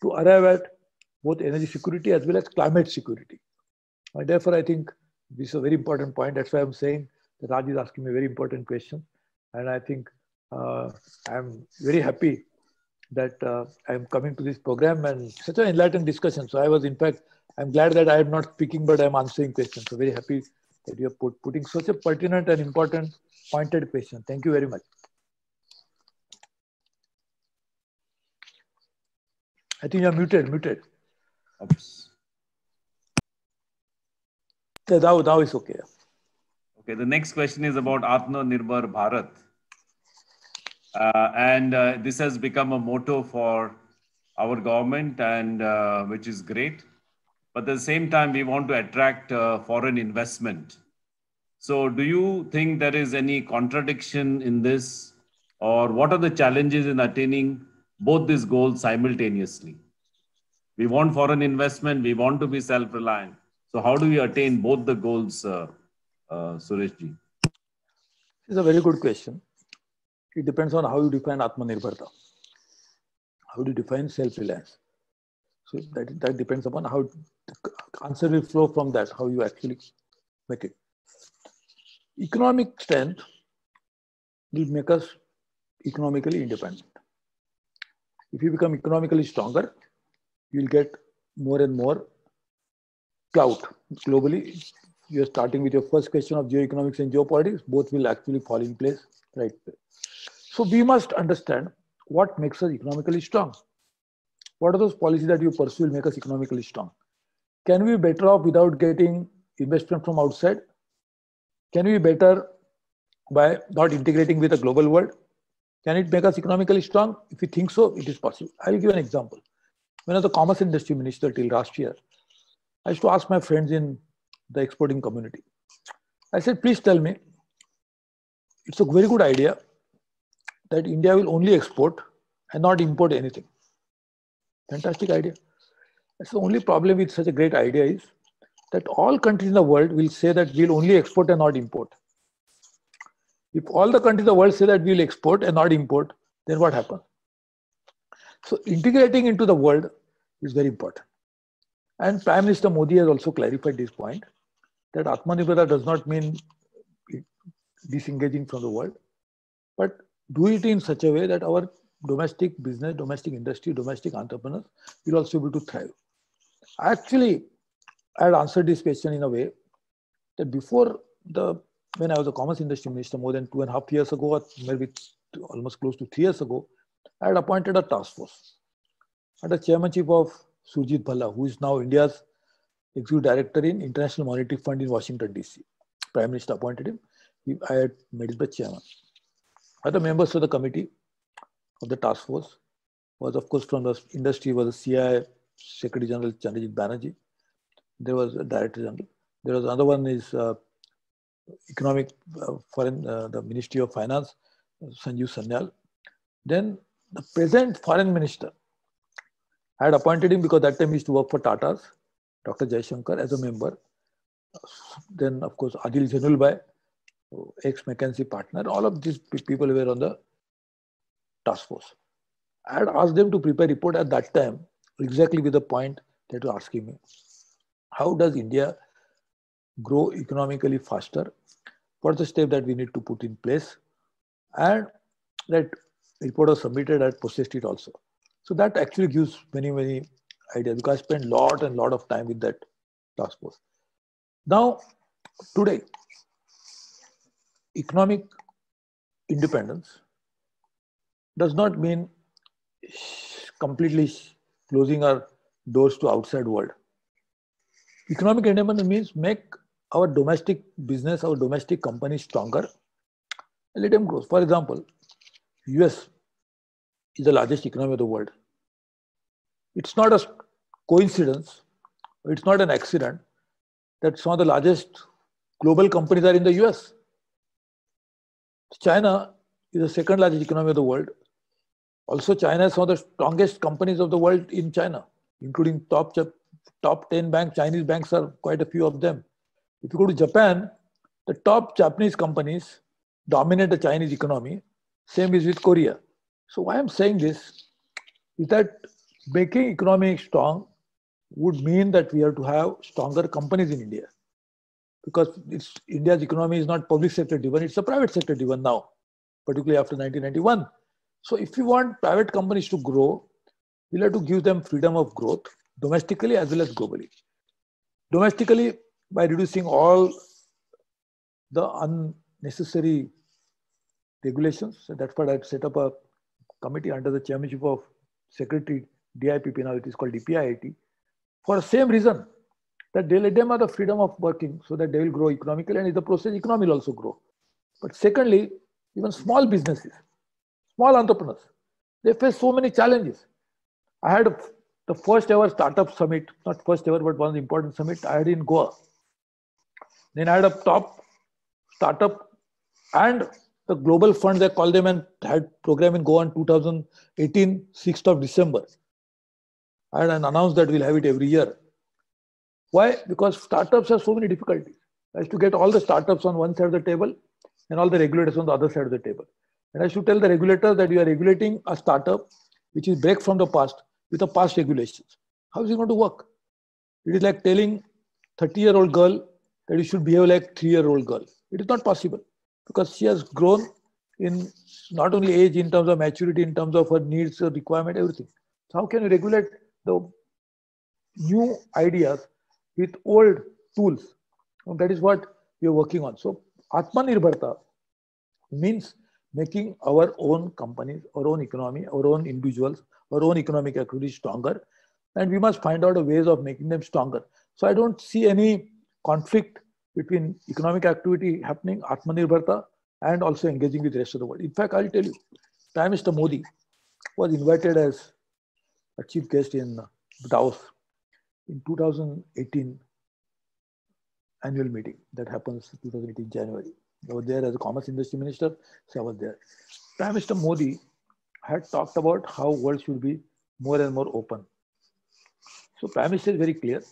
to arrive at both energy security as well as climate security. And therefore, I think this is a very important point. That's why I'm saying that Raj is asking me a very important question. And I think I'm very happy that I'm coming to this program and such an enlightened discussion. So I was, in fact, I'm glad that I am not speaking, but I'm answering questions. So very happy that you are putting such a pertinent and important pointed question. Thank you very much. I think you're muted. Oops. Now it's okay. Okay, the next question is about Atmanirbhar Bharat. And this has become a motto for our government, and which is great. But at the same time, we want to attract foreign investment. So do you think there is any contradiction in this, or what are the challenges in attaining both these goals simultaneously? We want foreign investment, we want to be self-reliant. So how do we attain both the goals, Sureshji? It's a very good question. It depends on how you define Atmanirbharta. How do you define self-reliance? So that depends upon how the answer will flow from that, how you actually make it. Economic strength will make us economically independent. If you become economically stronger, you'll get more and more clout globally. You're starting with your first question of geoeconomics and geopolitics, both will actually fall in place right there. So we must understand what makes us economically strong. What are those policies that you pursue will make us economically strong? Can we be better off without getting investment from outside? Can we be better by not integrating with the global world? Can it make us economically strong? If you think so, it is possible. I will give an example. When I was the Commerce Industry Minister till last year, I used to ask my friends in the exporting community. I said, please tell me, it's a very good idea that India will only export and not import anything. Fantastic idea. That's the only problem with such a great idea is that all countries in the world will say that we'll only export and not import. If all the countries in the world say that we'll export and not import, then what happens? So integrating into the world is very important. And Prime Minister Modi has also clarified this point, that Atmanirbharta does not mean disengaging from the world, but do it in such a way that our domestic business, domestic industry, domestic entrepreneurs will also be able to thrive. Actually, I had answered this question in a way that when I was a Commerce Industry Minister more than 2.5 years ago, or maybe almost close to 3 years ago, I had appointed a task force under chairmanship of Surjit Bhalla, who is now India's Executive Director in International Monetary Fund in Washington, D.C. Prime Minister appointed him. I had made him the chairman. Other members of the committee of the task force was, of course, from the industry was the CI Secretary General Chandrajit Banerjee. There was a Director General. There was another one is Economic Foreign, the Ministry of Finance, Sanjeev Sanyal. Then the present Foreign Minister had appointed him because that time he used to work for Tata's, Dr. Jaishankar, as a member. Then, of course, Adil Janulbhai, ex-McKinsey partner, all of these people were on the task force. I had asked them to prepare a report at that time, exactly with the point that you're asking me. How does India grow economically faster? What's the step that we need to put in place? And that report was submitted, I processed it also. So that actually gives many, many ideas, because I spent a lot of time with that task force. Now, today, economic independence does not mean completely closing our doors to outside world. Economic independence means make our domestic business, our domestic companies stronger and let them grow. For example, US is the largest economy of the world. It's not a coincidence, it's not an accident that some of the largest global companies are in the US. China is the second largest economy of the world. Also, China is one of the strongest companies of the world in China, including top 10 banks. Chinese banks are quite a few of them. If you go to Japan, the top Japanese companies dominate the Chinese economy. Same is with Korea. So why I'm saying this is that making economy strong would mean that we have to have stronger companies in India. Because India's economy is not public sector driven, it's a private sector driven now, particularly after 1991. So if you want private companies to grow, we'll have to give them freedom of growth domestically as well as globally. Domestically, by reducing all the unnecessary regulations. So that's why I've set up a committee under the chairmanship of Secretary DIPP, now it is called DPIIT, for the same reason, that they let them have the freedom of working so that they will grow economically, and in the process, economy will also grow. But secondly, even small businesses, small entrepreneurs, they face so many challenges. I had the first ever startup summit, not first ever, but one of the important summit I had in Goa. Then I had a top startup and the global fund, they called them, and had program in Goa in 2018, 6th of December. And announced that we'll have it every year. Why? Because startups have so many difficulties. I used to get all the startups on one side of the table and all the regulators on the other side of the table. And I should tell the regulator that you are regulating a startup which is break from the past with the past regulations. How is it going to work? It is like telling 30-year-old girl that you should behave like 3-year-old girl. It is not possible because she has grown in not only age, in terms of maturity, in terms of her needs, her requirement, everything. So how can you regulate the new ideas with old tools? And that is what we are working on. So Atmanirbharta means making our own companies, our own economy, our own individuals, our own economic activity stronger. And we must find out a ways of making them stronger. So I don't see any conflict between economic activity happening, Atmanirbharta, and also engaging with the rest of the world. In fact, I'll tell you, Prime Minister Modi was invited as a chief guest in Davos in 2018 annual meeting that happens 2018 January. I was there as a commerce industry minister, so I was there. Prime Minister Modi had talked about how world should be more and more open. So Prime Minister is very clear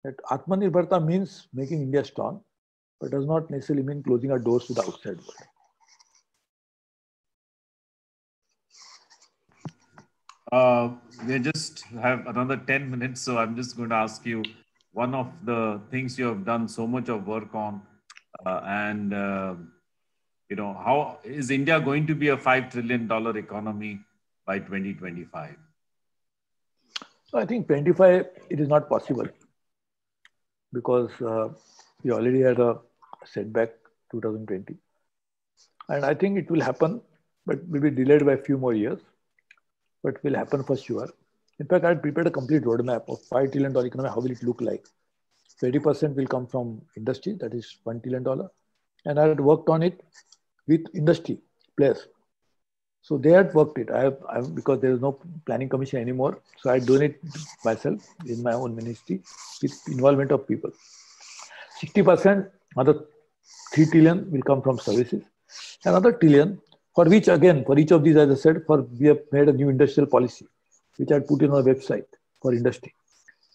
that Atmanirbharta means making India strong, but does not necessarily mean closing our doors to the outside world. We just have another 10 minutes, so I'm just going to ask you one of the things you have done so much of work on, how is India going to be a $5 trillion economy by 2025? So I think 25, it is not possible because we already had a setback 2020. And I think it will happen, but will be delayed by a few more years, but will happen for sure. In fact, I had prepared a complete roadmap of $5 trillion economy. How will it look like? 20% will come from industry, that is $1 trillion. And I had worked on it with industry players. So they had worked it. Because there is no planning commission anymore. So I donate myself in my own ministry with involvement of people. 60%, another 3 trillion will come from services. Another trillion, for which again, for each of these, as I said, we have made a new industrial policy, which I put in on the website for industry.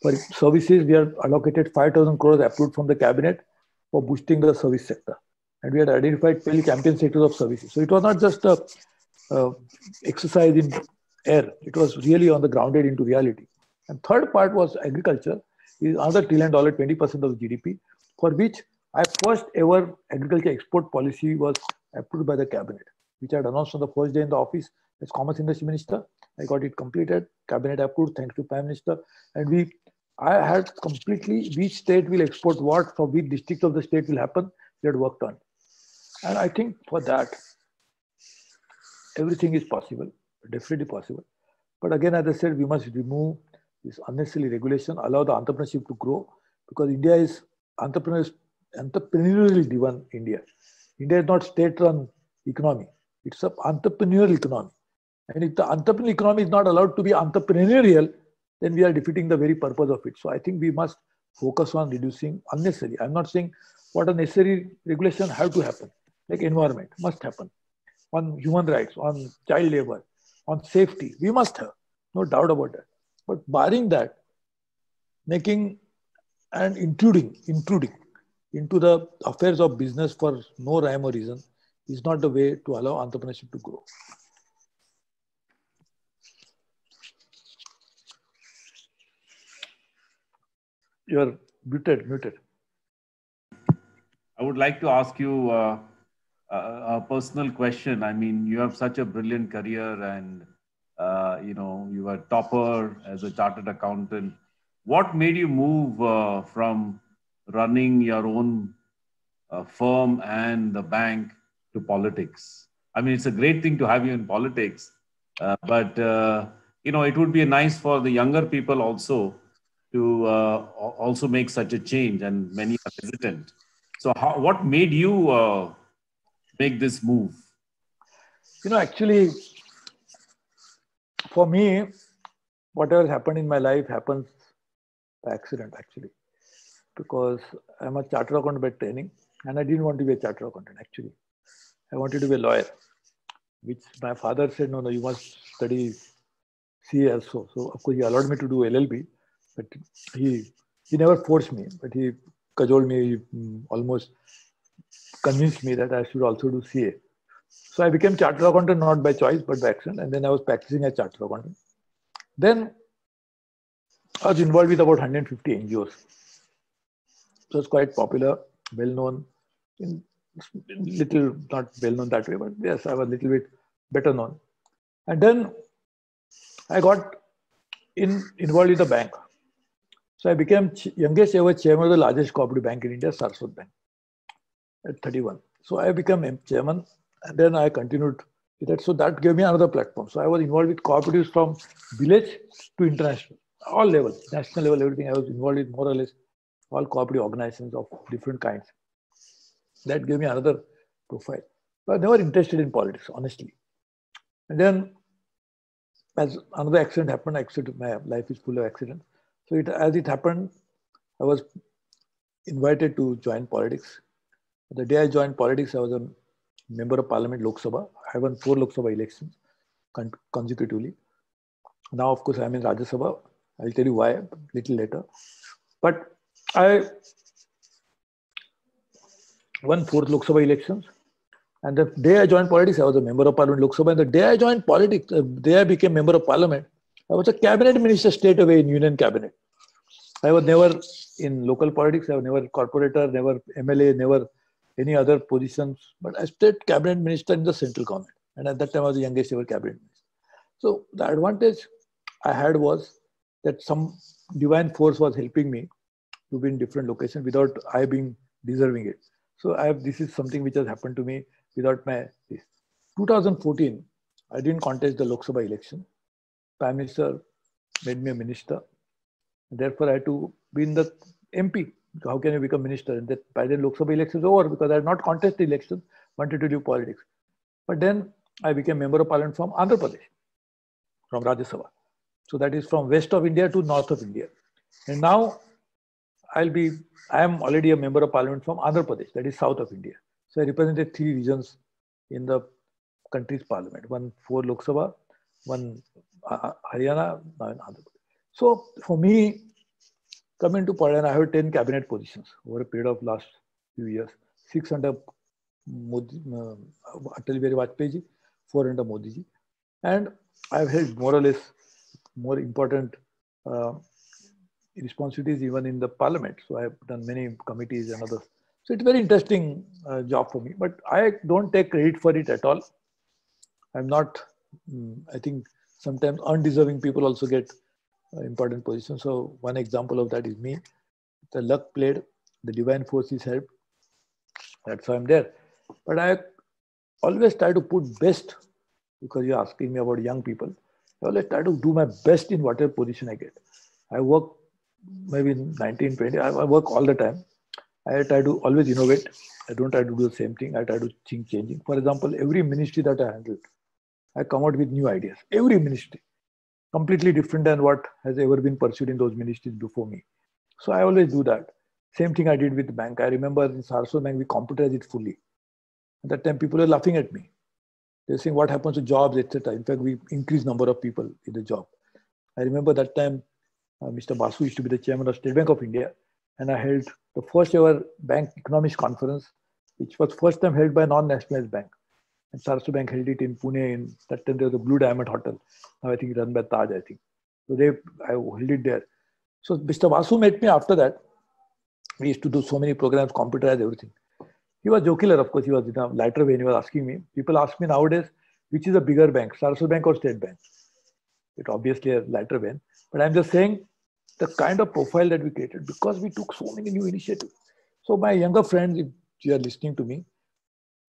For services, we have allocated 5,000 crores approved from the cabinet for boosting the service sector. And we had identified 12 champion sectors of services. So it was not just a exercise in air. It was really on the grounded into reality. And third part was agriculture, is another $1 trillion, 20% of the GDP, for which our first ever agriculture export policy was approved by the cabinet, which I had announced on the first day in the office as Commerce Industry Minister. I got it completed, cabinet approved, thanks to Prime Minister. And I had completely which state will export what, from which district of the state will happen, we had worked on. And I think for that, everything is possible, definitely possible. But again, as I said, we must remove this unnecessary regulation, allow the entrepreneurship to grow, because India is entrepreneurially driven. India is not state-run economy. It's an entrepreneurial economy. And if the entrepreneurial economy is not allowed to be entrepreneurial, then we are defeating the very purpose of it. So I think we must focus on reducing unnecessary. I'm not saying what a necessary regulation have to happen, like environment must happen, on human rights, on child labor, on safety, we must have, no doubt about that. But barring that, making and intruding into the affairs of business for no rhyme or reason is not the way to allow entrepreneurship to grow. You're muted. I would like to ask you a personal question. I mean, you have such a brilliant career, and you were topper as a chartered accountant. What made you move from running your own firm and the bank to politics? I mean, it's a great thing to have you in politics, but it would be nice for the younger people also to also make such a change, and many are hesitant. So what made you make this move? Actually, for me, whatever happened in my life happens by accident, actually. Because I'm a chartered accountant by training, and I didn't want to be a chartered accountant, actually. I wanted to be a lawyer, which my father said, no, you must study CA also. So, of course, he allowed me to do LLB, but he never forced me, but he cajoled me, almost convinced me that I should also do CA. So I became chartered accountant, not by choice, but by accident. And then I was practicing as chartered accountant. Then I was involved with about 150 NGOs. It was quite popular, well-known, little, not well-known that way, but yes, I was a little bit better known. And then I got involved with the bank. So I became youngest ever chairman of the largest cooperative bank in India, Saraswat Bank, at 31. So I became chairman, and then I continued with that. So that gave me another platform. So I was involved with cooperatives from village to international, all levels, national level, everything. I was involved with more or less all cooperative organizations of different kinds. That gave me another profile. But I was never interested in politics, honestly. And then as another accident happened, my life is full of accidents. So as it happened, I was invited to join politics. The day I joined politics, I was a member of Parliament, Lok Sabha. I won 4 Lok Sabha elections consecutively. Now, of course, I'm in Rajya Sabha. I'll tell you why a little later. But I won 4th Lok Sabha elections. And the day I joined politics, I was a member of Parliament, Lok Sabha. And the day I joined politics, the day I became member of Parliament, I was a cabinet minister straight away in Union Cabinet. I was never in local politics. I was never corporator, never MLA, never any other positions. But I stayed cabinet minister in the central government. And at that time, I was the youngest ever cabinet minister. So the advantage I had was that some divine force was helping me to be in different locations without I being deserving it. So this is something which has happened to me without this. 2014, I didn't contest the Lok Sabha election. Prime Minister made me a minister. Therefore, I had to be in the MP. So how can you become minister? And that by then Lok Sabha elections over because I had not contested the elections, wanted to do politics. But then I became member of parliament from Andhra Pradesh, from Rajya Sabha. So that is from west of India to north of India. And now I am already a member of parliament from Andhra Pradesh, that is south of India. So I represented 3 regions in the country's parliament, 4 Lok Sabha, 1 Haryana, now in Andhra Pradesh. So for me, coming to parliament, I have 10 cabinet positions over a period of last few years, 6 under Atal Bihari Vajpayee ji, 4 under Modi ji. And I've held more or less more important responsibilities even in the parliament. So I've done many committees and others. So it's a very interesting job for me, but I don't take credit for it at all. I'm not, I think sometimes undeserving people also get important positions. So one example of that is me. The luck played, the divine forces helped. That's why I'm there. But I always try to put best, because you're asking me about young people. I always try to do my best in whatever position I get. I work maybe 19, 20, I work all the time. I try to always innovate. I don't try to do the same thing. I try to think changing. For example, every ministry that I handle, I come out with new ideas. Every ministry, completely different than what has ever been pursued in those ministries before me. So I always do that. Same thing I did with the bank. I remember in Saraswat Bank, we computerized it fully. At that time, people were laughing at me. They're saying, what happens to jobs, etc. In fact, we increased number of people in the job. I remember that time, Mr. Basu used to be the chairman of State Bank of India. And I held the first ever bank economics conference, which was first time held by a non-nationalized bank. And Saraswat Bank held it in Pune. In that time, there was a Blue Diamond Hotel. Now I think run by Taj, I think. So I held it there. So Mr. Basu met me after that. We used to do so many programs, computerize everything. He was jocular, of course. He was in a lighter way. He was asking me. People ask me nowadays, which is a bigger bank, Saraswat Bank or State Bank? It obviously a lighter vein. But I'm just saying the kind of profile that we created because we took so many new initiatives. So my younger friends, if you are listening to me,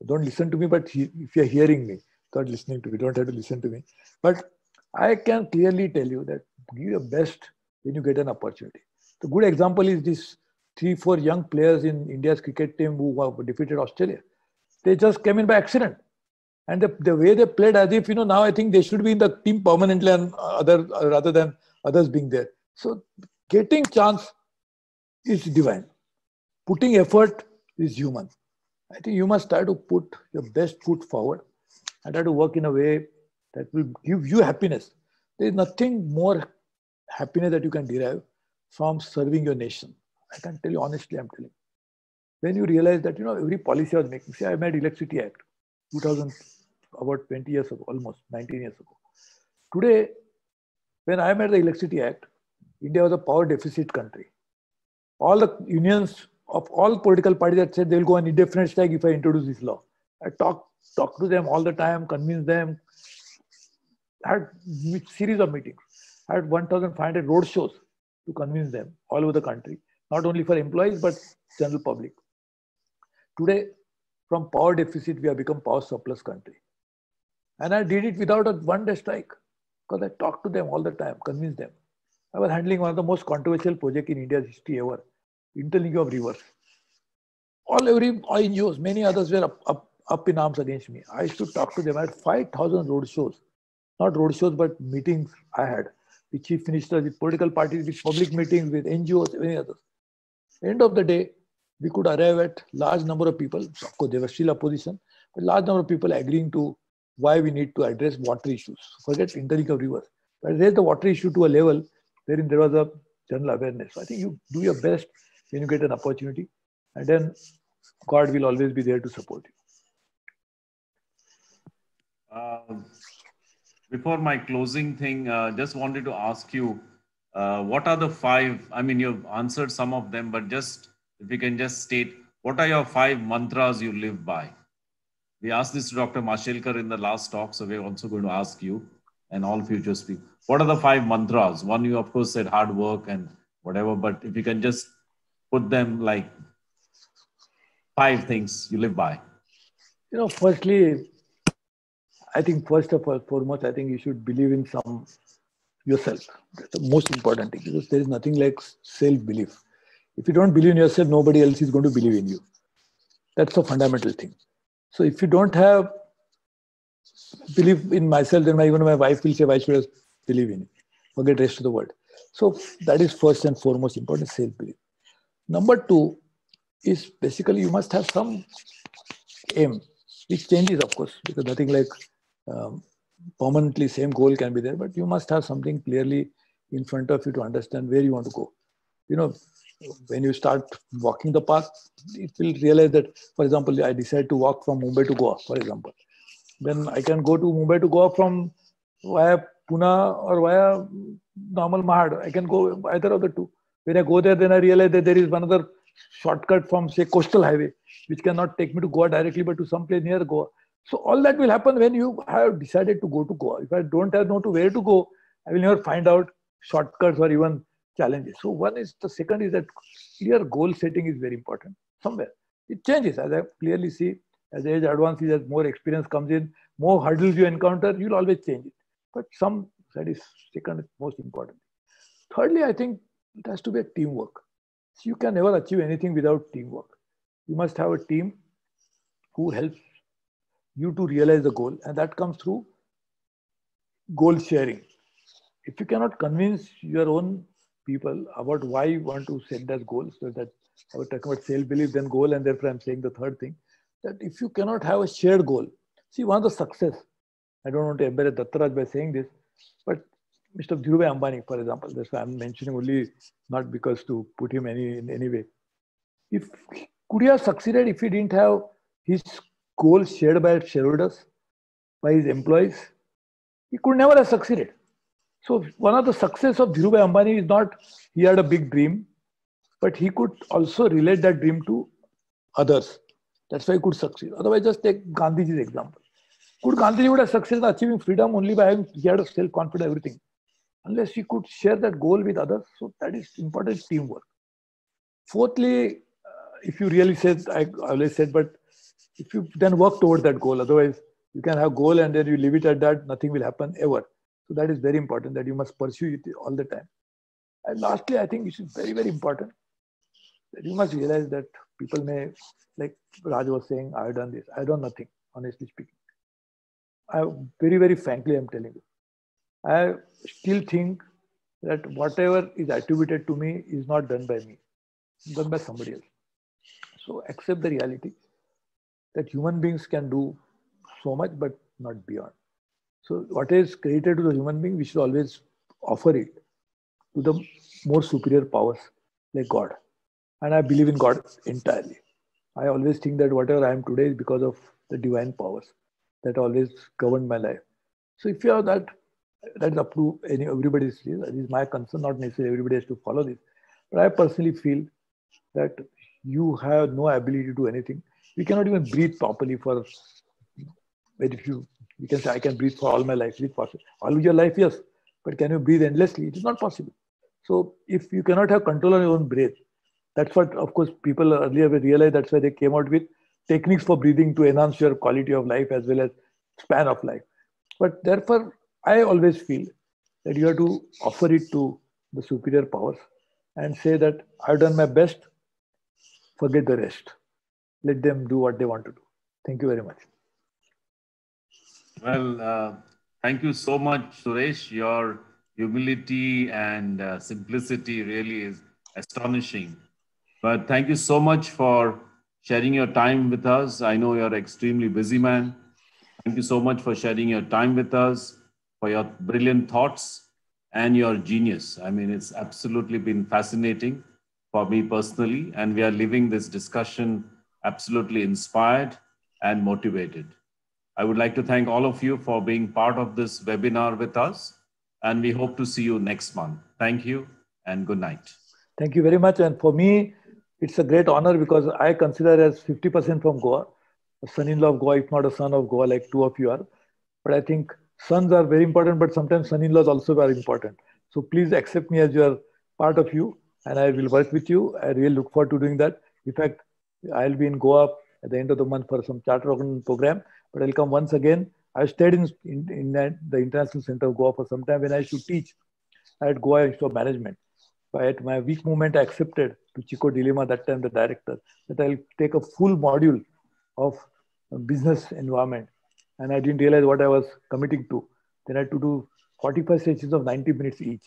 don't listen to me, but if you're hearing me, not listening to me, don't have to listen to me. But I can clearly tell you that give your best when you get an opportunity. The good example is this 3-4 young players in India's cricket team who defeated Australia. They just came in by accident. And the way they played as if, now I think they should be in the team permanently and rather than others being there. So getting chance is divine. Putting effort is human. I think you must try to put your best foot forward and try to work in a way that will give you happiness. There is nothing more happiness that you can derive from serving your nation. I can tell you honestly, I'm telling you. When you realize that, every policy I was making, say I made Electricity Act, 2000, about 20 years ago, almost 19 years ago. Today, when I made the Electricity Act, India was a power deficit country. All the unions of all political parties that said they'll go on indefinite strike if I introduce this law. I talk to them all the time, convince them, had a series of meetings. I had 1,500 road shows to convince them all over the country, not only for employees, but general public. Today, from power deficit, we have become power surplus country. And I did it without a one-day strike because I talked to them all the time, convinced them. I was handling one of the most controversial projects in India's history ever, interlinking of rivers. All NGOs, many others were up in arms against me. I used to talk to them. I had 5,000 road shows, not road shows, but meetings I had with chief ministers, with political parties, with public meetings, with NGOs, many others. End of the day, we could arrive at large number of people. Of course, there was still opposition, but large number of people agreeing to why we need to address water issues. Forget interlinking of rivers, but raise the water issue to a level wherein there was a general awareness. So I think you do your best when you get an opportunity, and then God will always be there to support you. Before my closing thing, just wanted to ask you, what are the 5, I mean, you've answered some of them, but just if you can just state, what are your 5 mantras you live by? We asked this to Dr. Mashelkar in the last talk, so we're also going to ask you and all future speakers. What are the 5 mantras? One, you of course said hard work and whatever, but if you can just put them like 5 things you live by. Firstly, I think first of all, foremost, I think you should believe in yourself. That's the most important thing, because there is nothing like self-belief. If you don't believe in yourself, nobody else is going to believe in you. That's a fundamental thing. So if you don't have believe in myself, then even my wife will say, why should I believe in it? Forget the rest of the world. So that is first and foremost important, self-belief. Number two is basically you must have some aim, which changes, of course, because nothing like permanently same goal can be there, but you must have something clearly in front of you to understand where you want to go. You know, when you start walking the path, it will realize that, for example, I decide to walk from Mumbai to Goa, for example. Then I can go to Mumbai to Goa from via Pune or via normal Mahad. I can go either of the two. When I go there, then I realize that there is another shortcut from, say, coastal highway, which cannot take me to Goa directly, but to some place near Goa. So all that will happen when you have decided to go to Goa. If I don't have know to where to go, I will never find out shortcuts or even challenges. So the second is that clear goal setting is very important somewhere. It changes, as I clearly see, as age advances, as more experience comes in, more hurdles you encounter, you'll always change it. But that is second most important. Thirdly, I think it has to be a teamwork. So you can never achieve anything without teamwork. You must have a team who helps you to realize the goal, and that comes through goal sharing. If you cannot convince your own people about why you want to set that goal, so that I was talking about self-belief, then goal, and therefore I'm saying the third thing, that if you cannot have a shared goal, see, one of the success, I don't want to embarrass Dattaraj by saying this, but Mr. Dhirubhai Ambani, for example, that's why I'm mentioning only not because to put him in any way. Could he have succeeded if he didn't have his goals shared by shareholders, by his employees? He could never have succeeded. So one of the success of Dhirubhai Ambani is not he had a big dream, but he could also relate that dream to others. That's why he could succeed. Otherwise, just take Gandhiji's example. Could Gandhiji would have succeeded in achieving freedom only by having he had a self-confidence, everything, unless he could share that goal with others. So that is important, teamwork. Fourthly, if you really said, I always said, but if you then work towards that goal, otherwise you can have goal and then you leave it at that, nothing will happen ever. So that is very important, that you must pursue it all the time. And lastly, I think it is very, very important that you must realize that people may, like Raj was saying, I have done this. I have done nothing, honestly speaking. Very, very frankly, I'm telling you. I still think that whatever is attributed to me is not done by me, it's done by somebody else. So accept the reality that human beings can do so much, but not beyond. So what is created to the human being, we should always offer it to the more superior powers like God. And I believe in God entirely. I always think that whatever I am today is because of the divine powers that always governed my life. So if you have that, that's up to everybody's. That is my concern, not necessarily everybody has to follow this. But I personally feel that you have no ability to do anything. You cannot even breathe properly for, if you can say, I can breathe for all my life. Is it possible? All of your life, yes. But can you breathe endlessly? It is not possible. So if you cannot have control on your own breath, that's what, of course, people earlier realized. That's why they came out with techniques for breathing to enhance your quality of life as well as span of life. But therefore, I always feel that you have to offer it to the superior powers and say that I've done my best, forget the rest. Let them do what they want to do. Thank you very much. Well, thank you so much, Suresh. Your humility and simplicity really is astonishing. But thank you so much for sharing your time with us. I know you're an extremely busy man. Thank you so much for sharing your time with us, for your brilliant thoughts and your genius. I mean, it's absolutely been fascinating for me personally, and we are leaving this discussion absolutely inspired and motivated. I would like to thank all of you for being part of this webinar with us, and we hope to see you next month. Thank you and good night. Thank you very much. And for me, it's a great honor because I consider as 50% from Goa, a son-in-law of Goa, if not a son of Goa, like two of you are. But I think sons are very important, but sometimes son-in-laws also are important. So please accept me as your part of you, and I will work with you. I really look forward to doing that. In fact, I'll be in Goa at the end of the month for some charter program, but I'll come once again. I stayed in the International Center of Goa for some time when I used to teach at Goa Institute of Management. But at my weak moment, I accepted to Chico Dilema, that time the director, that I'll take a full module of business environment and I didn't realize what I was committing to. Then I had to do 45 sessions of 90 minutes each.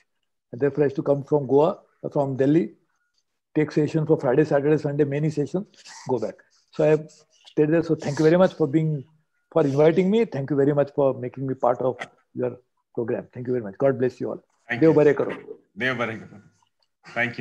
And therefore I used to come from Goa, from Delhi, take sessions for Friday, Saturday, Sunday, many sessions, go back. So I have stayed there. So thank you very much for inviting me. Thank you very much for making me part of your program. Thank you very much. God bless you all. Thank you. Dev Bare Karo. Dev Bare Karo. Thank you.